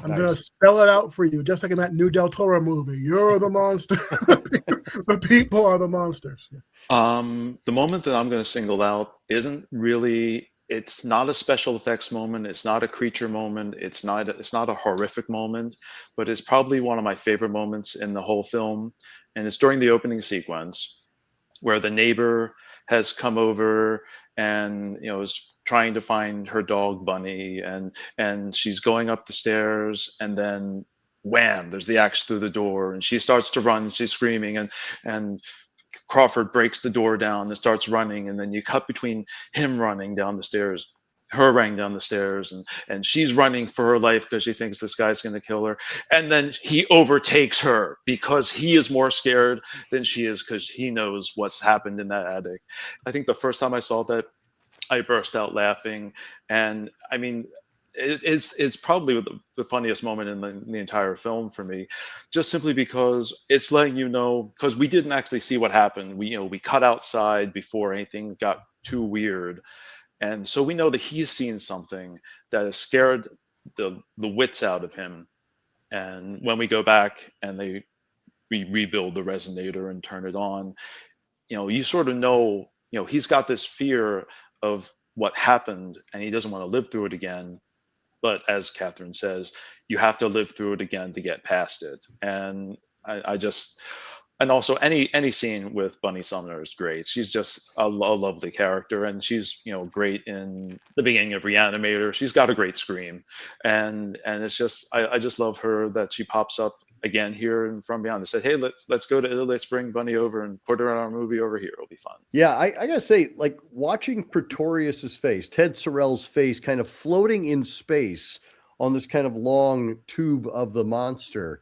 I'm going to spell it out for you, just like in that new Del Toro movie. You're the monster. The people are the monsters. The moment that I'm going to single out isn't really. It's not a special effects moment. It's not a creature moment. It's not a horrific moment, but it's probably one of my favorite moments in the whole film, and it's during the opening sequence, where the neighbor has come over and is trying to find her dog Bunny, and she's going up the stairs, and then wham, there's the axe through the door, and she starts to run. She's screaming, and Crawford breaks the door down and starts running, and then you cut between him running down the stairs, her running down the stairs, and she's running for her life because she thinks this guy's going to kill her, and then he overtakes her because he is more scared than she is, because he knows what's happened in that attic. I think the first time I saw that, I burst out laughing, and I mean, it's probably the funniest moment in the entire film for me, just simply because it's letting you know, because we didn't actually see what happened. We cut outside before anything got too weird, and so we know that he's seen something that has scared the wits out of him. And when we go back and we rebuild the resonator and turn it on, you sort of know, he's got this fear of what happened, and he doesn't want to live through it again. But as Catherine says, you have to live through it again to get past it. And and also any scene with Bunny Sumner is great. She's just a lovely character, and she's great in the beginning of Re-Animator. She's got a great scream, and it's just I just love her that she pops up again here and From Beyond. They said, hey, let's go to Italy, let's bring Bunny over and put her in our movie over here. It'll be fun. Yeah, I gotta say, like, watching Pretorius's face, Ted Sorrell's face, kind of floating in space on this kind of long tube of the monster.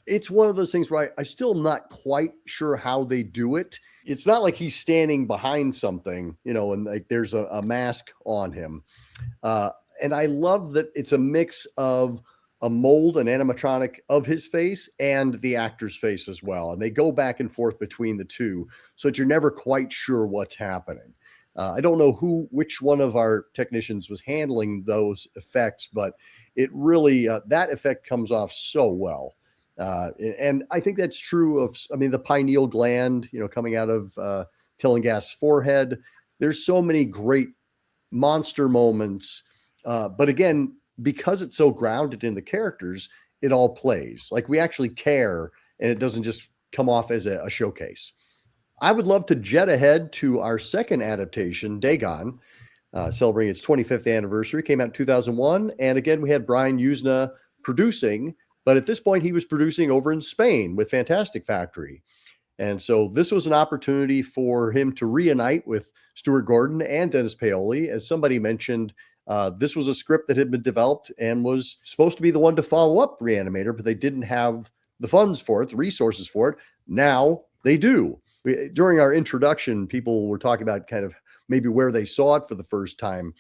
It's one of those things where I still not quite sure how they do it. It's not like he's standing behind something, and like there's a mask on him. And I love that it's a mix of a mold, an animatronic of his face, and the actor's face as well. And they go back and forth between the two, so that you're never quite sure what's happening. I don't know which one of our technicians was handling those effects, but it really, that effect comes off so well. And I think that's true of, the pineal gland, coming out of Tillinghast's forehead. There's so many great monster moments. But again, because it's so grounded in the characters, it all plays. Like we actually care, and it doesn't just come off as a showcase. I would love to jet ahead to our second adaptation, Dagon, celebrating its 25th anniversary. Came out in 2001. And again, we had Brian Usna producing, but at this point he was producing over in Spain with Fantastic Factory. And so this was an opportunity for him to reunite with Stuart Gordon and Dennis Paoli. As somebody mentioned, this was a script that had been developed and was supposed to be the one to follow up Re-Animator, but they didn't have the funds for it, the resources for it. Now they do. During our introduction, people were talking about kind of maybe where they saw it for the first time.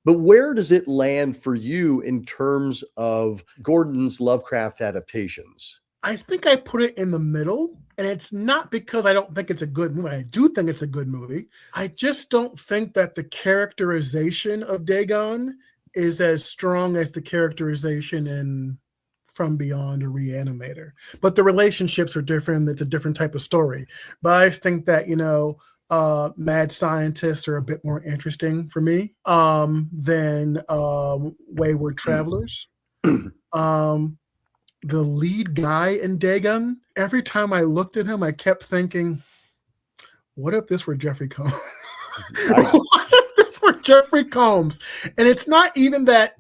But where does it land for you in terms of Gordon's Lovecraft adaptations? I think I put it in the middle, and it's not because I don't think it's a good movie. I do think it's a good movie. I just don't think that the characterization of Dagon is as strong as the characterization in From Beyond or Re-Animator. But the relationships are different. It's a different type of story. But I think that, mad scientists are a bit more interesting for me than wayward travelers. The lead guy in Dagon, every time I looked at him, I kept thinking, what if this were Jeffrey Combs? What if this were Jeffrey Combs? And it's not even that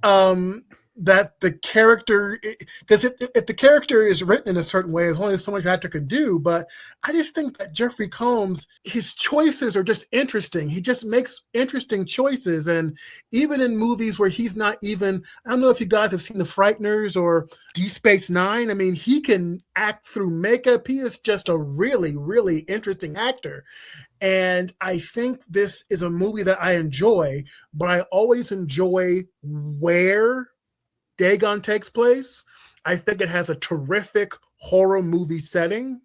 that the character, because if the character is written in a certain way, there's only so much an actor can do. But I just think that Jeffrey Combs, his choices are just interesting. He just makes interesting choices. And even in movies where he's not even, I don't know if you guys have seen The Frighteners or Deep Space Nine. I mean, he can act through makeup. He is just a really, really interesting actor. And I think this is a movie that I enjoy, but I always enjoy where Dagon takes place. I think it has a terrific horror movie setting.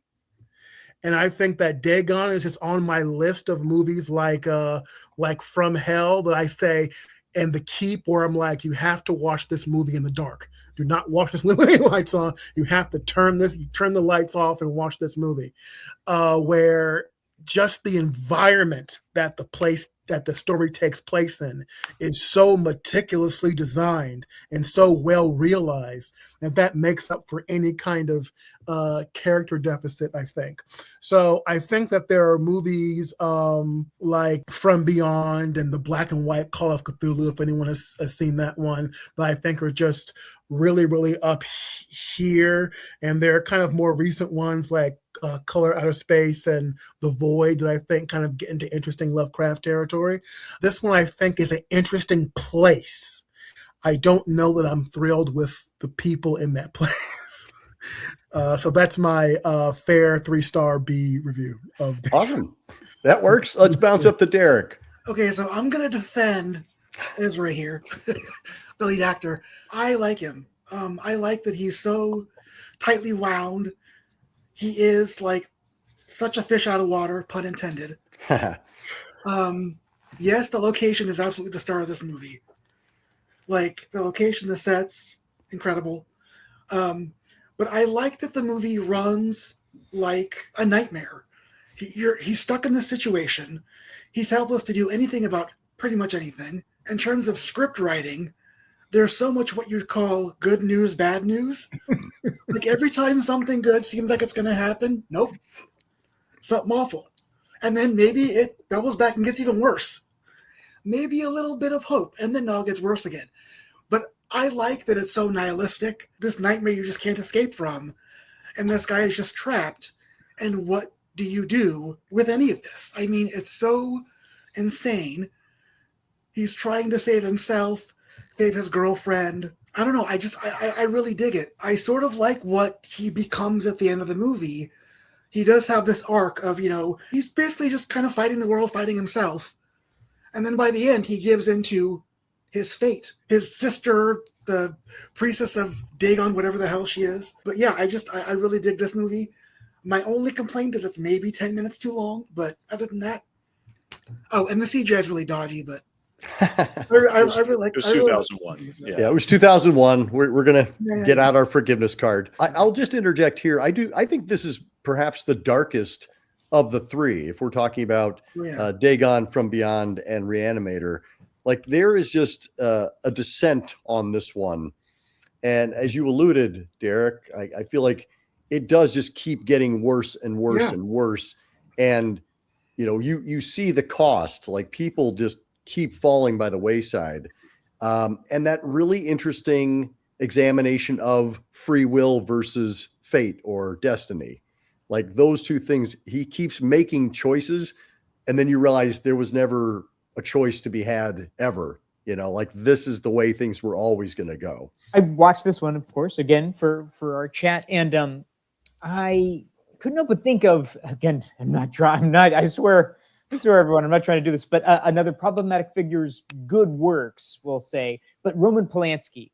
And I think that Dagon is just on my list of movies like From Hell that I say, and The Keep, where I'm like, you have to watch this movie in the dark. Do not watch this movie with the lights on. You have to turn the lights off and watch this movie. Where just the environment that the story takes place in is so meticulously designed and so well realized that makes up for any kind of character deficit, I think. So I think that there are movies like From Beyond and the black and white Call of Cthulhu, if anyone has seen that one, that I think are just really, really up here. And there are kind of more recent ones like Color Outer Space and The Void that I think kind of get into interesting Lovecraft territory. This one I think is an interesting place. I don't know that I'm thrilled with the people in that place. So that's my fair 3-star B review of Awesome. That works. Let's bounce up to Derek. Okay, so I'm going to defend Ezra here, the lead actor. I like him. I like that he's so tightly wound. He is like such a fish out of water, pun intended. Yes, the location is absolutely the star of this movie. Like the location, the sets, incredible. But I like that the movie runs like a nightmare. He's stuck in this situation. He's helpless to do anything about pretty much anything. In terms of script writing, there's so much what you'd call good news, bad news. Like every time something good seems like it's going to happen, nope, something awful. And then maybe it doubles back and gets even worse. Maybe a little bit of hope, and then now it gets worse again. But I like that it's so nihilistic, this nightmare you just can't escape from. And this guy is just trapped. And what do you do with any of this? I mean, it's so insane. He's trying to save himself, save his girlfriend. I don't know. I really dig it. I sort of like what he becomes at the end of the movie. He does have this arc of, he's basically just kind of fighting the world, fighting himself. And then by the end, he gives into his fate. His sister, the priestess of Dagon, whatever the hell she is. But yeah, I really dig this movie. My only complaint is it's maybe 10 minutes too long. But other than that, oh, and the CGI is really dodgy, but I really like it. It was 2001. Yeah, it was 2001. We're going to get out our forgiveness card. I'll just interject here. I think this is perhaps the darkest of the three, if we're talking about Dagon, From Beyond, and Re-Animator. Like there is just a descent on this one. And as you alluded, Derek, I feel like it does just keep getting worse and worse Yeah. and worse. And, you know, you see the cost, like people just keep falling by the wayside. And that really interesting examination of free will versus fate or destiny. Like those two things, he keeps making choices. And then you realize there was never a choice to be had ever. You know, like this is the way things were always going to go. I watched this one, of course, again for our chat, and I couldn't help but think of, again, I swear, everyone, I'm not trying to do this, but another problematic figure's good works, we'll say, but Roman Polanski,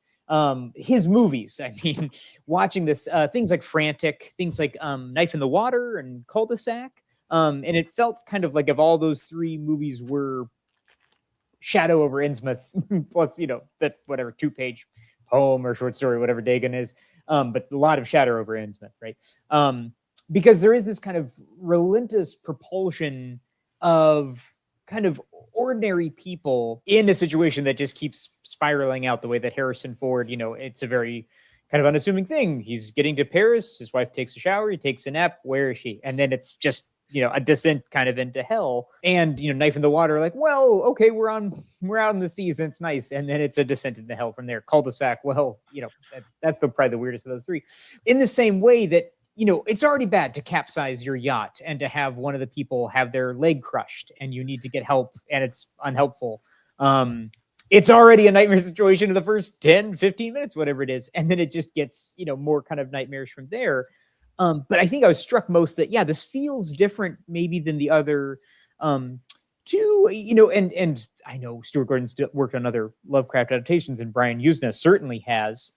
his movies. I mean, watching this, things like Frantic, things like Knife in the Water and Cul-de-sac, and it felt kind of like if all those three movies were Shadow over Innsmouth, plus, you know, that whatever 2-page poem or short story, whatever Dagon is, but a lot of Shadow over Innsmouth, right? Because there is this kind of relentless propulsion of kind of ordinary people in a situation that just keeps spiraling out the way that Harrison Ford, you know, it's a very kind of unassuming thing. He's getting to Paris, his wife takes a shower, he takes a nap, where is she? And then it's just, you know, a descent kind of into hell. And, you know, Knife in the Water, like, well, okay, we're out in the seas and it's nice. And then it's a descent into hell from there. Cul-de-sac, well, you know, that's probably the weirdest of those three. In the same way that, you know, it's already bad to capsize your yacht and to have one of the people have their leg crushed and you need to get help and it's unhelpful. It's already a nightmare situation in the first 10, 15 minutes, whatever it is. And then it just gets, you know, more kind of nightmarish from there. But I think I was struck most that, yeah, this feels different maybe than the other two, you know, and I know Stuart Gordon's worked on other Lovecraft adaptations and Brian Usna certainly has.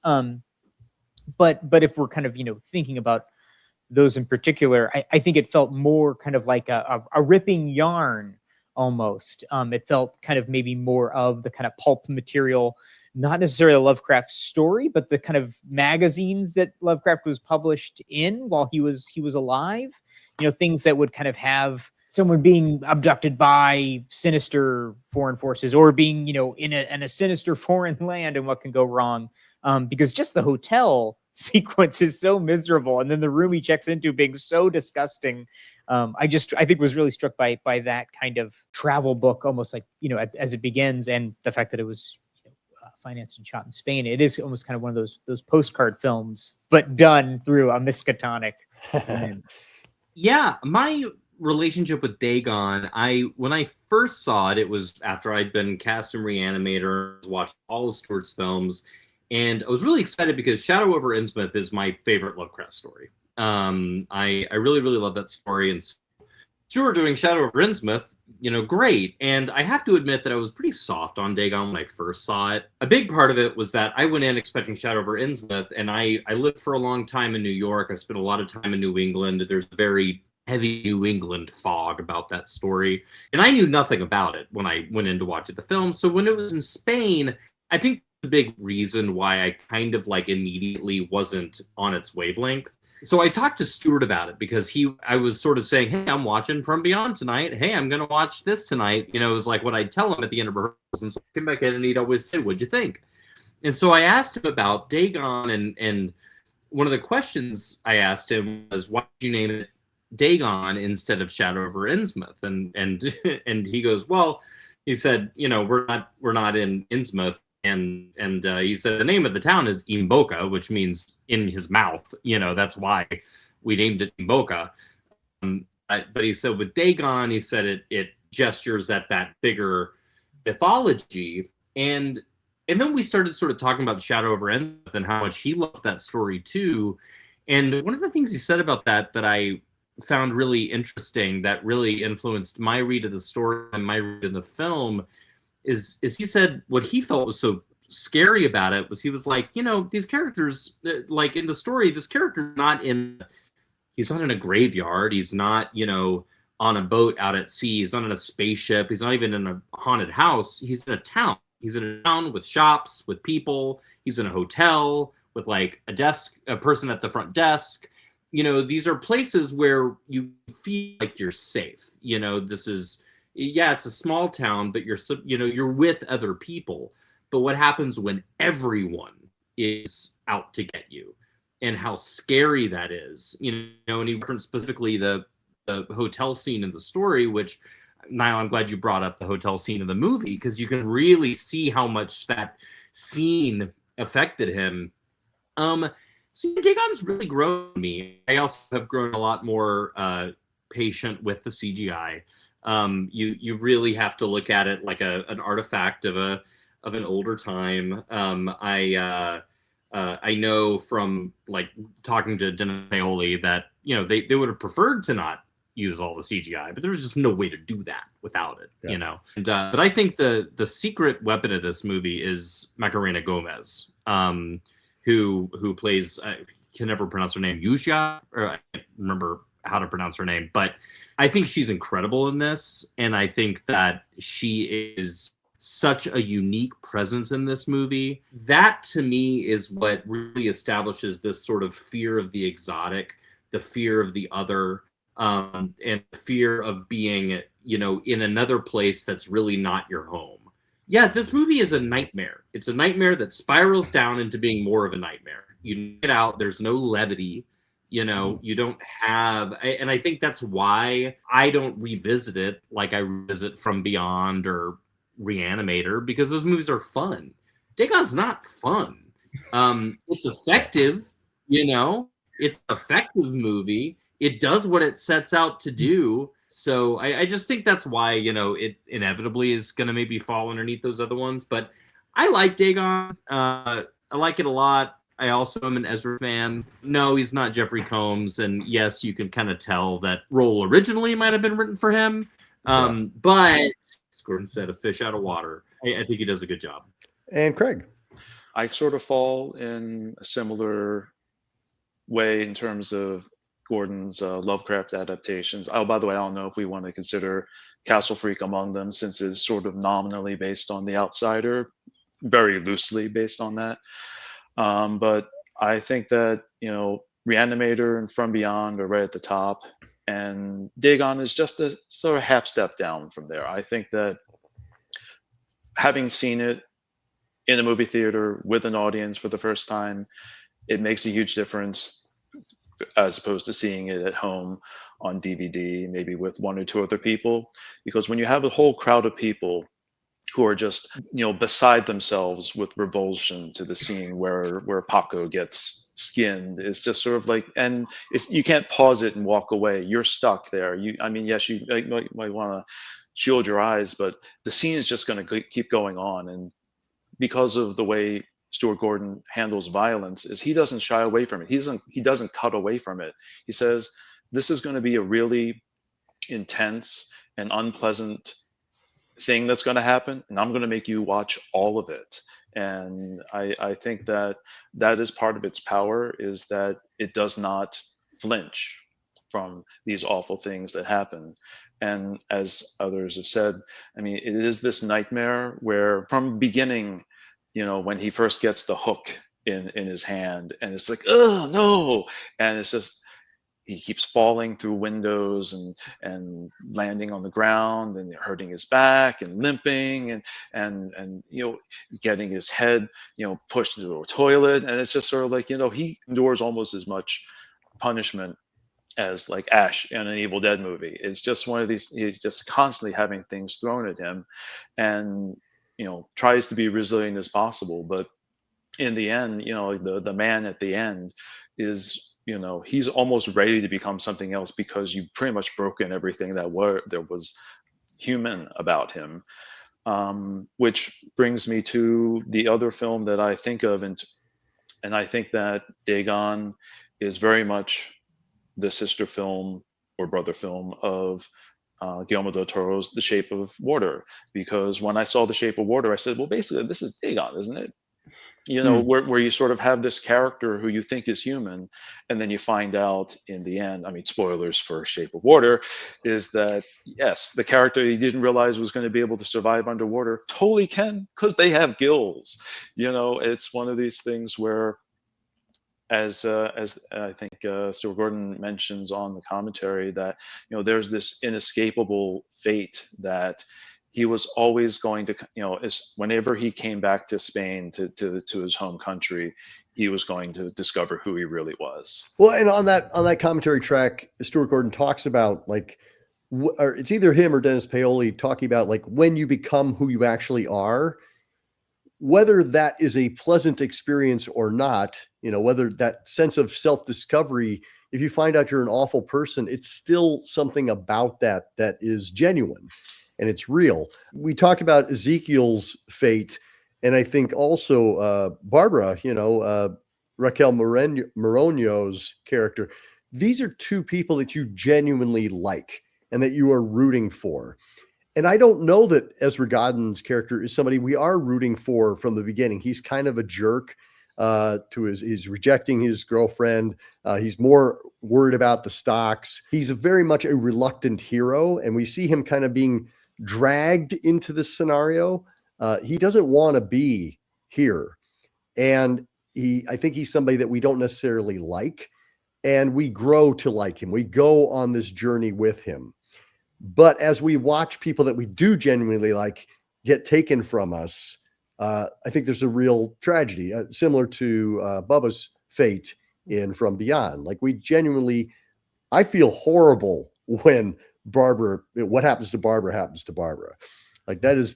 But if we're kind of, you know, thinking about those in particular, I think it felt more kind of like a ripping yarn almost. It felt kind of maybe more of the kind of pulp material, not necessarily a Lovecraft story, but the kind of magazines that Lovecraft was published in while he was alive. You know, things that would kind of have someone being abducted by sinister foreign forces or being, you know, in a sinister foreign land and what can go wrong. Because just the hotel sequence is so miserable. And then the room he checks into being so disgusting. I think was really struck by that kind of travel book, almost like, you know, as it begins, and the fact that it was, you know, financed and shot in Spain. It is almost kind of one of those postcard films, but done through a Miskatonic lens. Yeah, my relationship with Dagon, when I first saw it, it was after I'd been cast in Re-Animator, watched all of Stuart's films, and I was really excited because Shadow over Innsmouth is my favorite Lovecraft story. I really, really love that story, and Stuart doing Shadow over Innsmouth, you know, great. And I have to admit that I was pretty soft on Dagon when I first saw it. A big part of it was that I went in expecting Shadow over Innsmouth, and I lived for a long time in New York. I spent a lot of time in New England. There's a very heavy New England fog about that story, and I knew nothing about it when I went in to watch the film. So when it was in Spain, I think the big reason why I kind of like immediately wasn't on its wavelength. So I talked to Stuart about it because I was sort of saying, hey, I'm watching From Beyond tonight. Hey, I'm going to watch this tonight. You know, it was like what I'd tell him at the end of rehearsals. And so I came back in and he'd always say, what'd you think? And so I asked him about Dagon, and one of the questions I asked him was, why did you name it Dagon instead of Shadow over Innsmouth? And he goes, well, he said, you know, we're not in Innsmouth. And he said the name of the town is Imboca, which means in his mouth. You know, that's why we named it Imboca. But he said with Dagon, he said it gestures at that bigger mythology. And then we started sort of talking about Shadow over Innsmouth and how much he loved that story too. And one of the things he said about that I found really interesting, that really influenced my read of the story and my read of the film, is he said what he felt was so scary about it was he was like, you know, these characters, like in the story, this character he's not in a graveyard, he's not, you know, on a boat out at sea, he's not in a spaceship, he's not even in a haunted house, he's in a town. He's in a town with shops, with people, he's in a hotel with like a person at the front desk. You know, these are places where you feel like you're safe. You know, this is, yeah, it's a small town, but you're with other people. But what happens when everyone is out to get you, and how scary that is? And he referenced specifically the hotel scene in the story, which, Niall, I'm glad you brought up the hotel scene in the movie, because you can really see how much that scene affected him. So Dagon's really grown me. I also have grown a lot more patient with the CGI. You really have to look at it like an artifact of an older time. I know from like talking to Dennis Paoli that they would have preferred to not use all the CGI, but there was just no way to do that without it. Yeah. And but I think the secret weapon of this movie is Macarena Gomez, who plays, I can never pronounce her name, Yusha, or I can't remember how to pronounce her name, but I think she's incredible in this, and I think that she is such a unique presence in this movie. That to me is what really establishes this sort of fear of the exotic, the fear of the other, and the fear of being, in another place that's really not your home. Yeah, this movie is a nightmare. It's a nightmare that spirals down into being more of a nightmare. You get out, there's no levity. You don't have, and I think that's why I don't revisit it like I revisit From Beyond or Re-Animator, because those movies are fun. Dagon's not fun. It's effective, it's an effective movie. It does what it sets out to do. So I just think that's why, it inevitably is going to maybe fall underneath those other ones. But I like Dagon. I like it a lot. I also am an Ezra fan. No, he's not Jeffrey Combs. And yes, you can kind of tell that role originally might have been written for him. But as Gordon said, a fish out of water. I think he does a good job. And Craig? I sort of fall in a similar way in terms of Gordon's Lovecraft adaptations. Oh, by the way, I don't know if we want to consider Castle Freak among them, since it's sort of nominally based on The Outsider, very loosely based on that. But I think that, Re-Animator and From Beyond are right at the top, and Dagon is just a sort of half step down from there. I think that having seen it in a movie theater with an audience for the first time, it makes a huge difference as opposed to seeing it at home on DVD, maybe with one or two other people. Because when you have a whole crowd of people who are just, beside themselves with revulsion to the scene where Paco gets skinned, it's just sort of like, and you can't pause it and walk away. You're stuck there. Yes, you might want to shield your eyes, but the scene is just going to keep going on. And because of the way Stuart Gordon handles violence, is he doesn't shy away from it. He doesn't cut away from it. He says, this is going to be a really intense and unpleasant thing that's going to happen, and I'm going to make you watch all of it. And I think that is part of its power, is that it does not flinch from these awful things that happen. And as others have said, it is this nightmare where from beginning, when he first gets the hook in his hand, and it's like, oh no, and it's just, he keeps falling through windows and landing on the ground and hurting his back and limping and getting his head pushed into a toilet, and it's just sort of like, he endures almost as much punishment as like Ash in an Evil Dead movie. It's just one of these, he's just constantly having things thrown at him, and tries to be resilient as possible. But in the end, the man at the end is, he's almost ready to become something else, because you've pretty much broken everything there was human about him. Which brings me to the other film that I think of, and I think that Dagon is very much the sister film or brother film of Guillermo del Toro's The Shape of Water. Because when I saw The Shape of Water, I said, well, basically this is Dagon, isn't it? Where you sort of have this character who you think is human, and then you find out in the end, spoilers for Shape of Water, is that yes, the character you didn't realize was going to be able to survive underwater totally can, because they have gills. It's one of these things where as I think Stuart Gordon mentions on the commentary, that there's this inescapable fate that he was always going to, whenever he came back to Spain, to his home country, he was going to discover who he really was. Well, and on that commentary track, Stuart Gordon talks about like, or it's either him or Dennis Paoli talking about like when you become who you actually are, whether that is a pleasant experience or not, whether that sense of self-discovery, if you find out you're an awful person, it's still something about that is genuine and it's real. We talked about Ezekiel's fate, and I think also Barbara, Raquel Moronio's character. These are two people that you genuinely like and that you are rooting for. And I don't know that Ezra Godden's character is somebody we are rooting for from the beginning. He's kind of a jerk he's rejecting his girlfriend. He's more worried about the stocks. He's very much a reluctant hero, and we see him kind of being dragged into this scenario. He doesn't want to be here. And I think he's somebody that we don't necessarily like, and we grow to like him. We go on this journey with him. But as we watch people that we do genuinely like get taken from us, I think there's a real tragedy, similar to Bubba's fate in From Beyond. Like I feel horrible when what happens to Barbara happens to Barbara. Like that is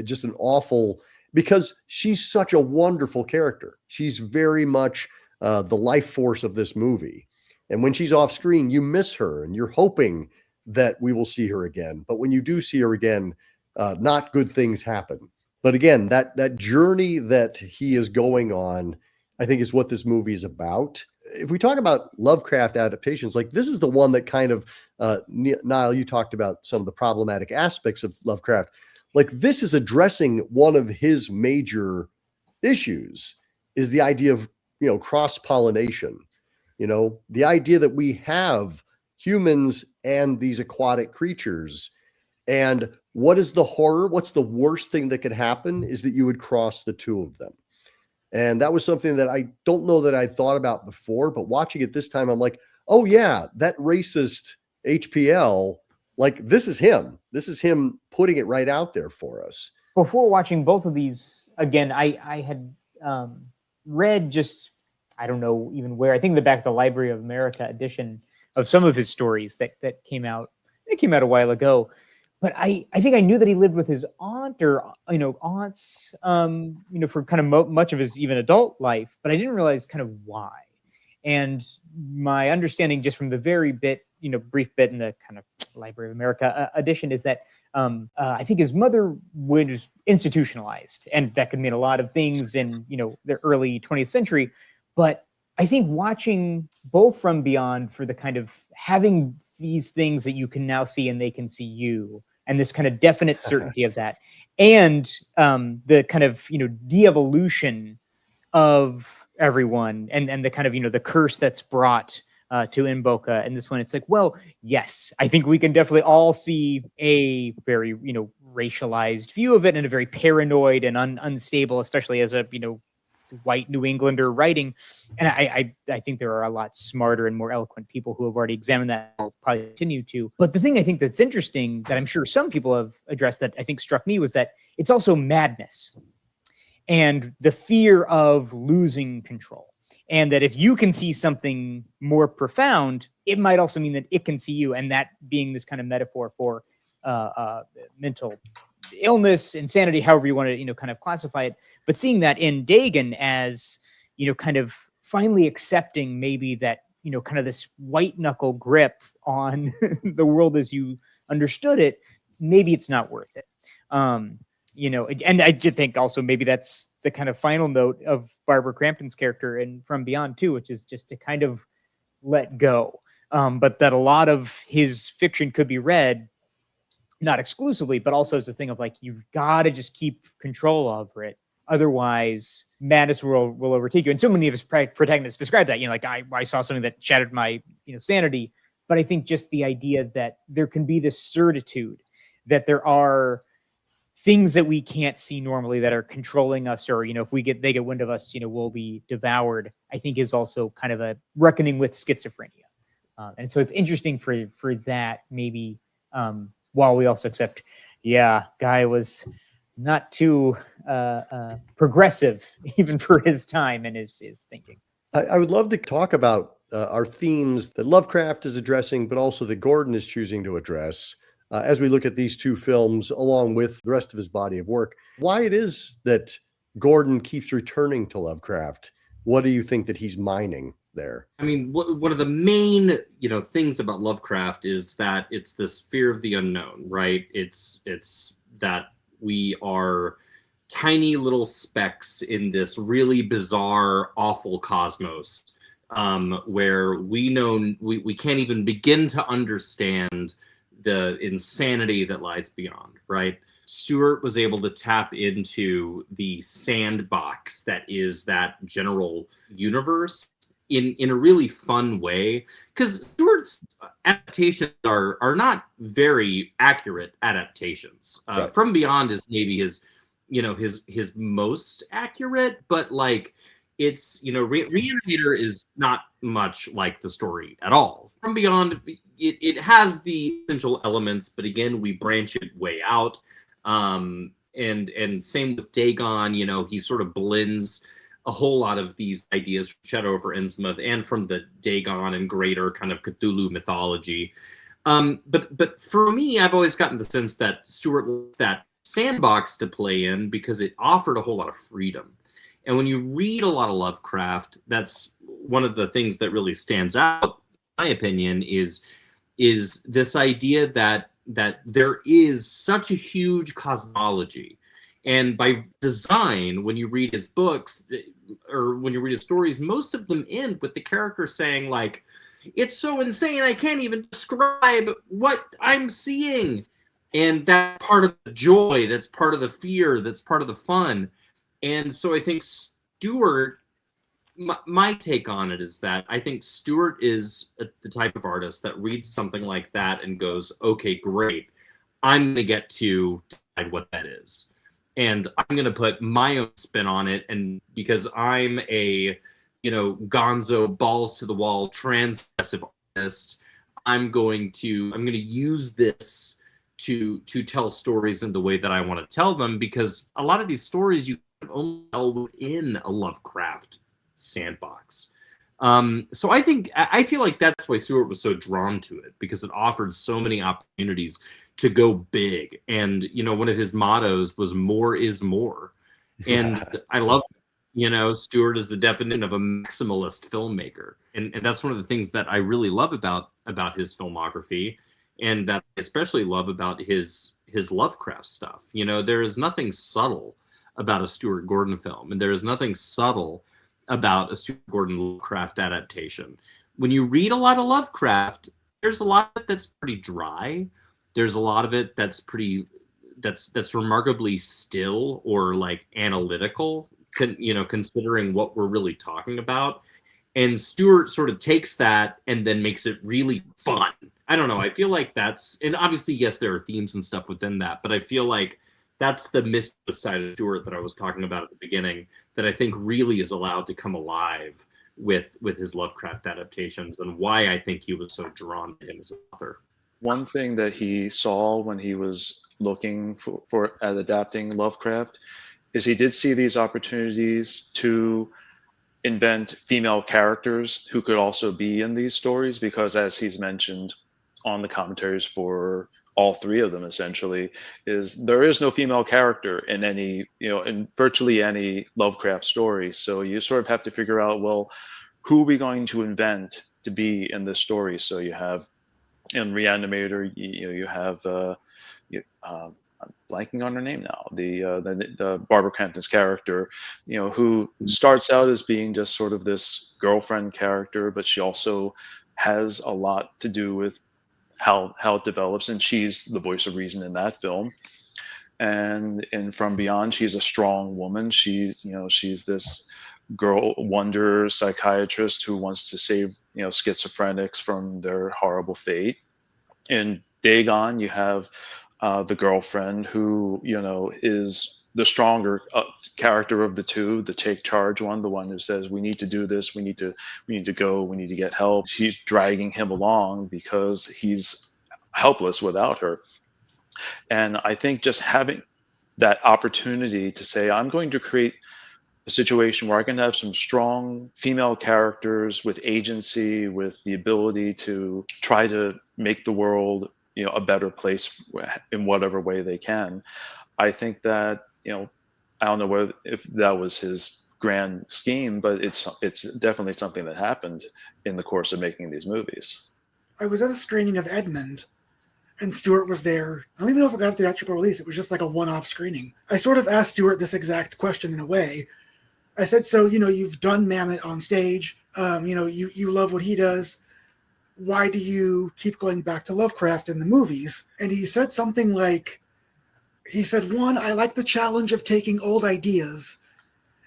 just an awful, because she's such a wonderful character. She's very much the life force of this movie. And when she's off screen, you miss her and you're hoping that we will see her again. But when you do see her again, not good things happen. But again, that journey that he is going on, I think is what this movie is about. If we talk about Lovecraft adaptations, like this is the one that kind of, Niall, you talked about some of the problematic aspects of Lovecraft. Like this is addressing one of his major issues, is the idea of, cross-pollination. The idea that we have humans and these aquatic creatures. And what is the horror? What's the worst thing that could happen is that you would cross the two of them. And that was something that I don't know that I thought about before, but watching it this time, I'm like, oh yeah, that racist HPL, like this is him. This is him putting it right out there for us. Before watching both of these, again, I had read just, I don't know even where, I think the back of the Library of America edition of some of his stories that came out. It came out a while ago. But I think I knew that he lived with his aunt or, aunts, for kind of much of his even adult life, but I didn't realize kind of why. And my understanding just from the very brief bit in the kind of Library of America edition is that I think his mother was institutionalized, and that could mean a lot of things in, the early 20th century. But I think watching both From Beyond for the kind of having these things that you can now see and they can see you, and this kind of definite certainty of that, and the kind of de-evolution of everyone, and the kind of the curse that's brought to Inboca. And this one, it's like, well, yes, I think we can definitely all see a very racialized view of it, and a very paranoid and unstable, especially as a white New Englander writing. And I think there are a lot smarter and more eloquent people who have already examined that and will probably continue to. But the thing I think that's interesting, that I'm sure some people have addressed, that I think struck me, was that it's also madness and the fear of losing control. And that if you can see something more profound, it might also mean that it can see you. And that being this kind of metaphor for mental illness, insanity, however you want to, kind of classify it. But seeing that in Dagon as, kind of finally accepting maybe that, kind of this white knuckle grip on the world as you understood it, maybe it's not worth it. And I just think also maybe that's the kind of final note of Barbara Crampton's character in From Beyond too, which is just to kind of let go. But that a lot of his fiction could be read, not exclusively, but also as a thing of like, you've got to just keep control over it. Otherwise, madness will overtake you. And so many of his protagonists describe that, like I saw something that shattered my sanity. But I think just the idea that there can be this certitude that there are things that we can't see normally that are controlling us, or if they get wind of us, we'll be devoured, I think is also kind of a reckoning with schizophrenia. And so it's interesting for that, maybe, while we also accept, Guy was not too progressive even for his time and his thinking. I would love to talk about our themes that Lovecraft is addressing, but also that Gordon is choosing to address as we look at these two films, along with the rest of his body of work. Why it is that Gordon keeps returning to Lovecraft? What do you think that he's mining there? I mean, one of the main, things about Lovecraft is that it's this fear of the unknown, right? It's that we are tiny little specks in this really bizarre, awful cosmos, where we can't even begin to understand the insanity that lies beyond, right? Stuart was able to tap into the sandbox that is that general universe in a really fun way, because Stuart's adaptations are not very accurate adaptations. Right. From Beyond is maybe his most accurate, but like it's Re-Animator is not much like the story at all. From Beyond, it has the essential elements, but again, we branch it way out. And same with Dagon, he sort of blends a whole lot of these ideas from Shadow over Innsmouth and from the Dagon and greater kind of Cthulhu mythology. But for me, I've always gotten the sense that Stuart loved that sandbox to play in because it offered a whole lot of freedom. And when you read a lot of Lovecraft, that's one of the things that really stands out, in my opinion, is this idea that there is such a huge cosmology. And by design, when you read his books or when you read his stories, most of them end with the character saying, like, it's so insane, I can't even describe what I'm seeing. And that's part of the joy, that's part of the fear, that's part of the fun. And so I think Stuart, my take on it is that I think Stuart is the type of artist that reads something like that and goes, okay, great, I'm going to get to decide what that is. And I'm going to put my own spin on it. And because I'm a, gonzo, balls to the wall, transgressive artist, I'm going to use this to tell stories in the way that I want to tell them, because a lot of these stories you can only tell within a Lovecraft sandbox. So I feel like that's why Stuart was so drawn to it, because it offered so many opportunities to go big. And, one of his mottos was more is more. And I love, Stuart is the definition of a maximalist filmmaker. And that's one of the things that I really love about his filmography, and that I especially love about his Lovecraft stuff. There is nothing subtle about a Stuart Gordon film, and there is nothing subtle about a Stuart Gordon Lovecraft adaptation. When you read a lot of Lovecraft, there's a lot of it that's pretty dry. There's a lot of it that's that's remarkably still or like analytical, considering what we're really talking about. And Stuart sort of takes that and then makes it really fun. I don't know. I feel like and obviously, yes, there are themes and stuff within that, but I feel like that's the mystic side of Stuart that I was talking about at the beginning, that I think really is allowed to come alive with his Lovecraft adaptations, and why I think he was so drawn to him as an author. One thing that he saw when he was looking at adapting Lovecraft is he did see these opportunities to invent female characters who could also be in these stories, because as he's mentioned on the commentaries for all three of them, essentially, is there is no female character in any, in virtually any Lovecraft story. So you sort of have to figure out, well, who are we going to invent to be in this story? So you have in Re-Animator, you have I'm blanking on her name now, the Barbara Crampton's character, who starts out as being just sort of this girlfriend character, but she also has a lot to do with how it develops, and she's the voice of reason in that film. And From Beyond, she's a strong woman. She's this girl wonder psychiatrist who wants to save schizophrenics from their horrible fate. In Dagon, you have the girlfriend who, is the stronger character of the two, the take charge one, the one who says, we need to do this, we need to go, we need to get help. She's dragging him along because he's helpless without her. And I think just having that opportunity to say, I'm going to create a situation where I can have some strong female characters with agency, with the ability to try to make the world, a better place in whatever way they can. I think that, I don't know whether if that was his grand scheme, but it's definitely something that happened in the course of making these movies. I was at a screening of Edmund, and Stuart was there. I don't even know if it got a theatrical release. It was just like a one-off screening. I sort of asked Stuart this exact question in a way. I said, so, you've done Mamet on stage. You love what he does. Why do you keep going back to Lovecraft in the movies? And he said something like, one, I like the challenge of taking old ideas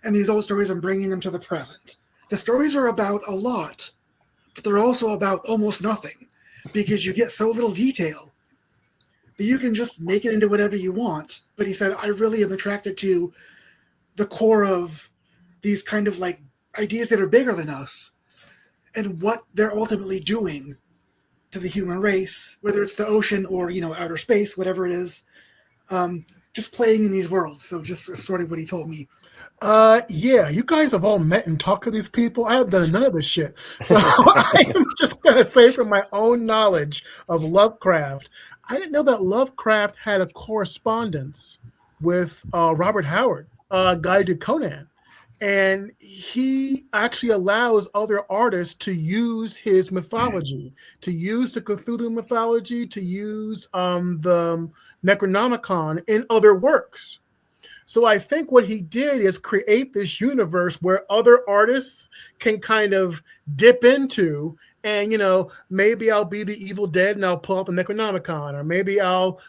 and these old stories and bringing them to the present. The stories are about a lot, but they're also about almost nothing because you get so little detail that you can just make it into whatever you want. But he said, I really am attracted to the core of these kind of like ideas that are bigger than us and what they're ultimately doing to the human race, whether it's the ocean or, outer space, whatever it is, just playing in these worlds. So just sort of what he told me. Yeah, you guys have all met and talked to these people. I have done none of this shit. So I am just going to say from my own knowledge of Lovecraft, I didn't know that Lovecraft had a correspondence with Robert Howard, guy who did Conan. And he actually allows other artists to use his mythology, to use the Cthulhu mythology, to use the Necronomicon in other works. So I think what he did is create this universe where other artists can kind of dip into. And, maybe I'll be the Evil Dead and I'll pull out the Necronomicon, or maybe I'll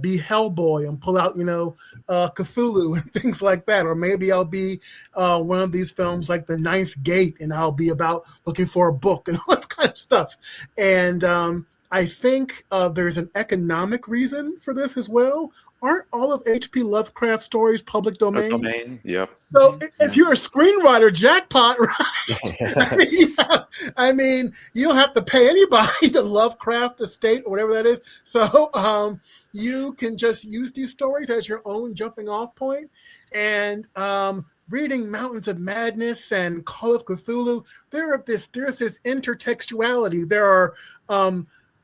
be Hellboy and pull out, Cthulhu and things like that. Or maybe I'll be one of these films like The Ninth Gate and I'll be about looking for a book and all that kind of stuff. And I think there's an economic reason for this as well. Aren't all of H.P. Lovecraft stories public domain? Yep. So if you're a screenwriter, jackpot, right? I mean, you don't have to pay anybody to Lovecraft estate or whatever that is. So you can just use these stories as your own jumping off point. And reading Mountains of Madness and Call of Cthulhu, there's this intertextuality. There are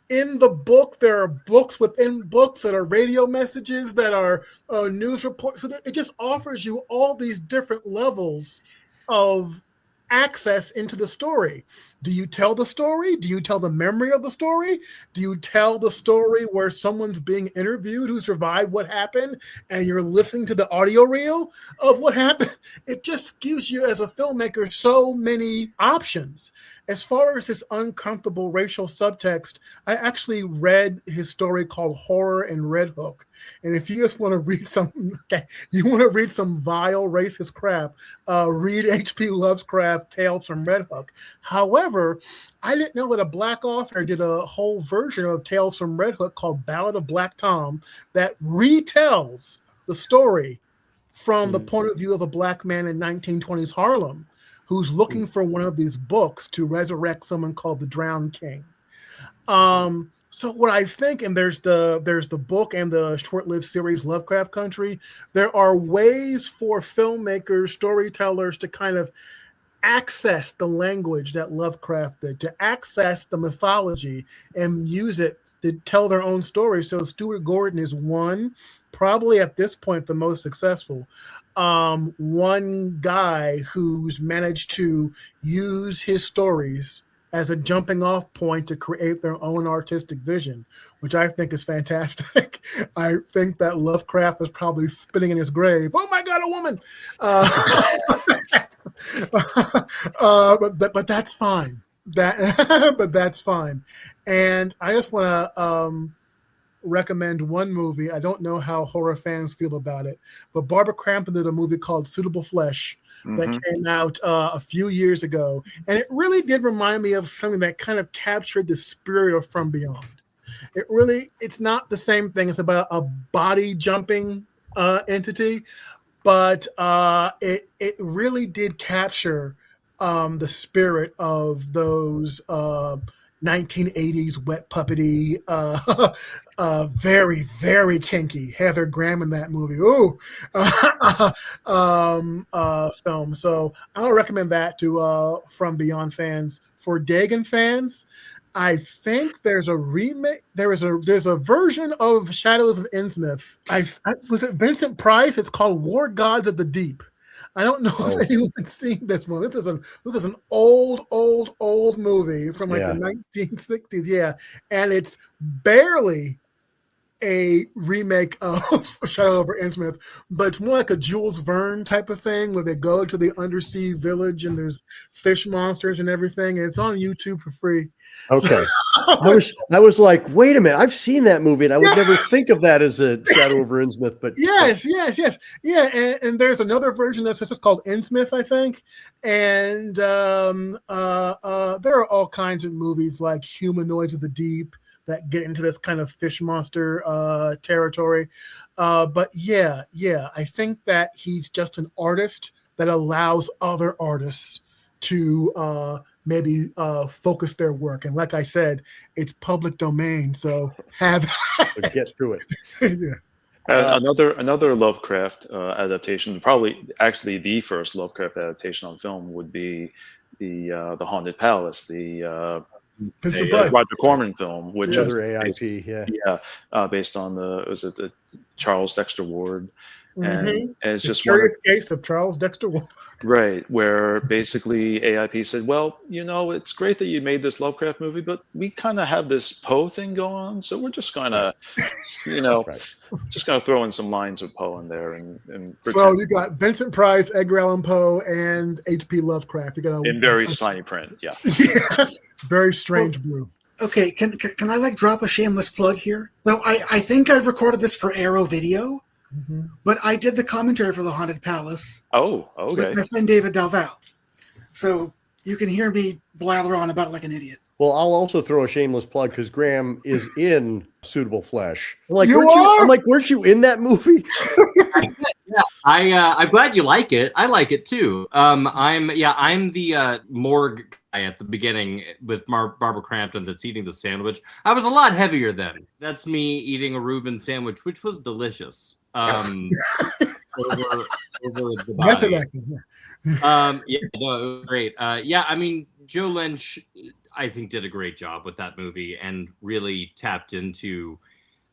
in the book, there are books within books that are radio messages, that are news reports. So it just offers you all these different levels of access into the story. Do you tell the story? Do you tell the memory of the story? Do you tell the story where someone's being interviewed who survived what happened and you're listening to the audio reel of what happened? It just gives you, as a filmmaker, so many options. As far as this uncomfortable racial subtext, I actually read his story called Horror and Red Hook. And if you just want to read some vile racist crap, read H.P. Lovecraft Tales from Red Hook. However, I didn't know that a black author did a whole version of Tales from Red Hook called Ballad of Black Tom that retells the story from the point of view of a black man in 1920s Harlem who's looking for one of these books to resurrect someone called the Drowned King. So what I think, and there's the book and the short-lived series Lovecraft Country, there are ways for filmmakers, storytellers to kind of access the language that Lovecraft did, to access the mythology and use it to tell their own story. So Stuart Gordon is one, probably at this point the most successful, one guy who's managed to use his stories as a jumping off point to create their own artistic vision, which I think is fantastic. I think that Lovecraft is probably spitting in his grave. Oh my God, a woman! But that's fine. But that's fine. And I just want to recommend one movie. I don't know how horror fans feel about it, but Barbara Crampton did a movie called Suitable Flesh that came out a few years ago. And it really did remind me of something that kind of captured the spirit of From Beyond. It's not the same thing. It's about a body jumping entity, but it really did capture the spirit of those 1980s wet puppety, very, very kinky Heather Graham in that movie. Ooh, film. So I'll recommend that to From Beyond fans. For Dagon fans, I think there's a remake. There's a version of Shadows of Innsmouth. Was it Vincent Price? It's called War Gods of the Deep. I don't know if anyone's seen this one. This is an old movie from like the 1960s. Yeah, and it's barely a remake of Shadow over Innsmouth, but it's more like a Jules Verne type of thing where they go to the undersea village and there's fish monsters and everything. And it's on YouTube for free. Okay. I was like, wait a minute, I've seen that movie and I would never think of that as a Shadow over Innsmouth, but yes. Yeah, and there's another version that's just called Innsmouth, I think. And there are all kinds of movies like Humanoids of the Deep that get into this kind of fish monster territory. But yeah, I think that he's just an artist that allows other artists to maybe focus their work. And like I said, it's public domain, so get through it. Yeah. Another Lovecraft adaptation, probably actually the first Lovecraft adaptation on film, would be the Haunted Palace, the Roger Corman film, which is AIP, based on the Charles Dexter Ward, and it's just curious case of Charles Dexter Ward. Right, where basically AIP said, well, it's great that you made this Lovecraft movie, but we kind of have this Poe thing going on, so we're just going to, just going to throw in some lines of Poe in there. And so you got Vincent Price, Edgar Allan Poe, and H.P. Lovecraft. You got in very tiny print, yeah. Very strange blue. Okay, can I like drop a shameless plug here? So I think I've recorded this for Arrow Video. Mm-hmm. But I did the commentary for The Haunted Palace. Oh, okay. With my friend David Dalval. So you can hear me blather on about it like an idiot. Well, I'll also throw a shameless plug because Graham is in Suitable Flesh. I'm like, weren't you in that movie? Yeah, I'm glad you like it. I like it too. I'm the morgue guy at the beginning with Barbara Crampton that's eating the sandwich. I was a lot heavier then. That's me eating a Reuben sandwich, which was delicious. Over the body. It was great. I mean, Joe Lynch, I think, did a great job with that movie and really tapped into,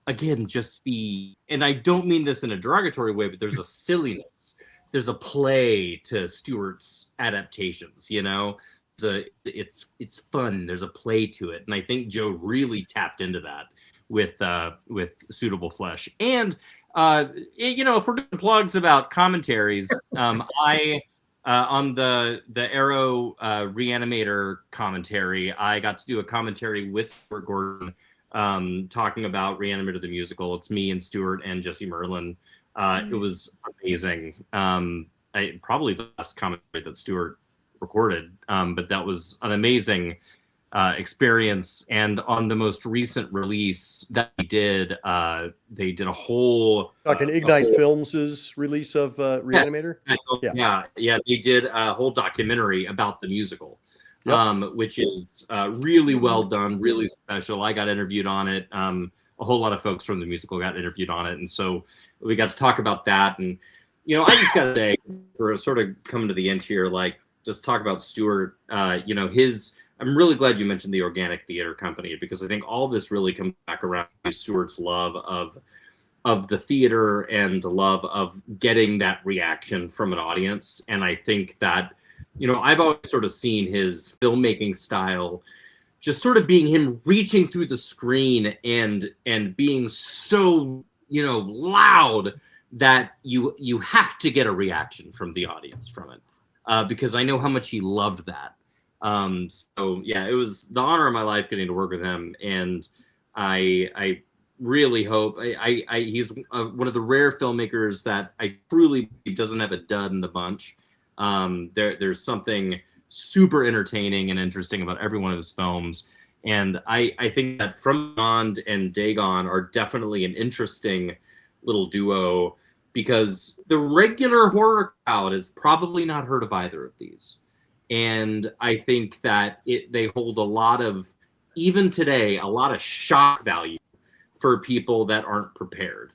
again, just and I don't mean this in a derogatory way, but there's a silliness, there's a play to Stuart's adaptations, it's fun, there's a play to it, and I think Joe really tapped into that with Suitable Flesh. And if we're doing plugs about commentaries, I on the Arrow Re-Animator commentary, I got to do a commentary with Stuart Gordon, talking about Re-Animator the musical. It's me and Stuart and Jesse Merlin. It was amazing. Probably the best commentary that Stuart recorded, but that was an amazing experience. And on the most recent release that they did a whole Ignite Films' release of Re-Animator. Yes. They did a whole documentary about the musical. Which is really well done, really special. I got interviewed on it. A whole lot of folks from the musical got interviewed on it. And so we got to talk about that. And, I just got to say, we're sort of coming to the end here, just talk about Stuart, I'm really glad you mentioned the Organic Theater Company, because I think all this really comes back around to Stuart's love of the theater and the love of getting that reaction from an audience. And I think that, I've always sort of seen his filmmaking style just sort of being him reaching through the screen and being so, loud that you have to get a reaction from the audience from it, because I know how much he loved that. It was the honor of my life getting to work with him, and I really hope he's one of the rare filmmakers that I truly doesn't have a dud in the bunch. There's something super entertaining and interesting about every one of his films, And I think that From Beyond and Dagon are definitely an interesting little duo, because the regular horror crowd has probably not heard of either of these. And I think that they hold a lot of, even today, a lot of shock value for people that aren't prepared.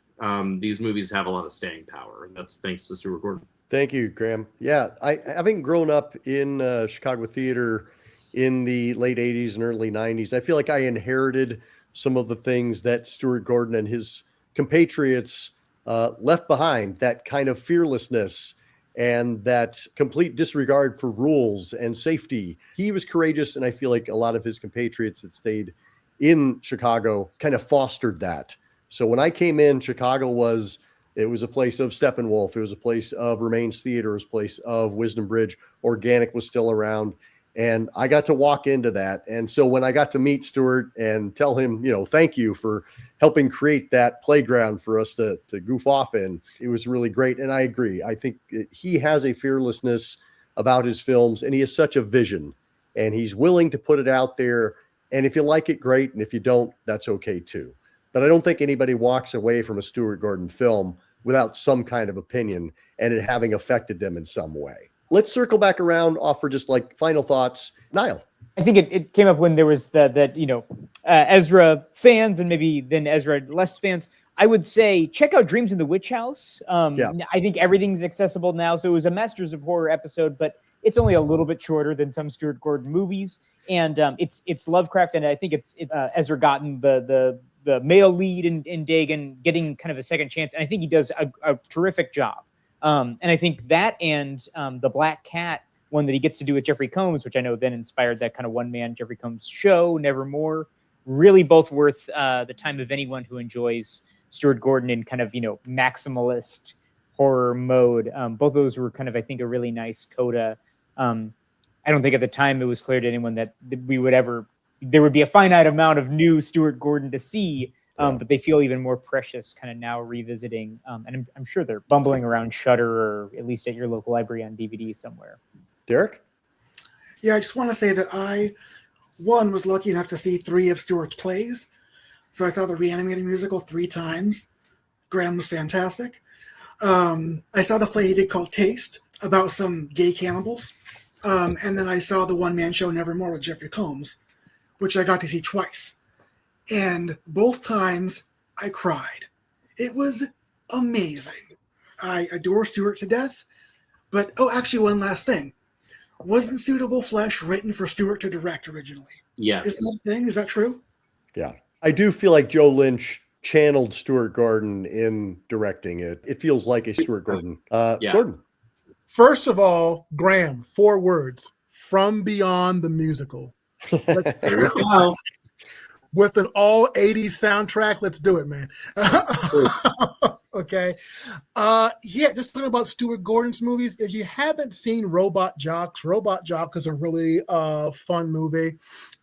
These movies have a lot of staying power, and that's thanks to Stuart Gordon. Thank you, Graham. Yeah, having grown up in Chicago theater in the late 80s and early 90s, I feel like I inherited some of the things that Stuart Gordon and his compatriots left behind, that kind of fearlessness and that complete disregard for rules and safety. He was courageous, and I feel like a lot of his compatriots that stayed in Chicago kind of fostered that. So when I came in, Chicago was a place of Steppenwolf. It was a place of Remains Theater. It was a place of Wisdom Bridge. Organic was still around. And I got to walk into that. And so when I got to meet Stuart and tell him, thank you for helping create that playground for us to goof off in, it was really great. And I agree. I think he has a fearlessness about his films, and he has such a vision, and he's willing to put it out there. And if you like it, great. And if you don't, that's okay too. But I don't think anybody walks away from a Stuart Gordon film without some kind of opinion and it having affected them in some way. Let's circle back around, offer just like final thoughts. Niall. I think it came up when there was Ezra fans and maybe then Ezra less fans. I would say check out Dreams in the Witch House. I think everything's accessible now. So it was a Masters of Horror episode, but it's only a little bit shorter than some Stuart Gordon movies. And it's Lovecraft, and I think it's Ezra Gotten, the male lead in Dagon, getting kind of a second chance. And I think he does a terrific job. And I think that and the Black Cat one that he gets to do with Jeffrey Combs, which I know then inspired that kind of one-man Jeffrey Combs show, Nevermore, really both worth the time of anyone who enjoys Stuart Gordon in kind of, maximalist horror mode. Both of those were kind of, I think, a really nice coda. I don't think at the time it was clear to anyone that there would be a finite amount of new Stuart Gordon to see, but they feel even more precious kind of now revisiting. And I'm sure they're bumbling around Shudder or at least at your local library on DVD somewhere. Derek? Yeah, I just want to say that I, was lucky enough to see 3 of Stuart's plays. So I saw the Re-Animator musical 3 times. Graham was fantastic. I saw the play he did called Taste about some gay cannibals. And then I saw the one-man show Nevermore with Jeffrey Combs, which I got to see twice. And both times I cried. It was amazing. I adore Stuart to death. But, actually, one last thing. Wasn't Suitable Flesh written for Stuart to direct originally? Yes. Is that true? Yeah. I do feel like Joe Lynch channeled Stuart Gordon in directing it. It feels like a Stuart Gordon. Gordon. First of all, Graham, 4 words. From Beyond the Musical. Let's do it. With an all 80s soundtrack, let's do it, man. Okay. Just talking about Stuart Gordon's movies. If you haven't seen Robot Jock is a really fun movie.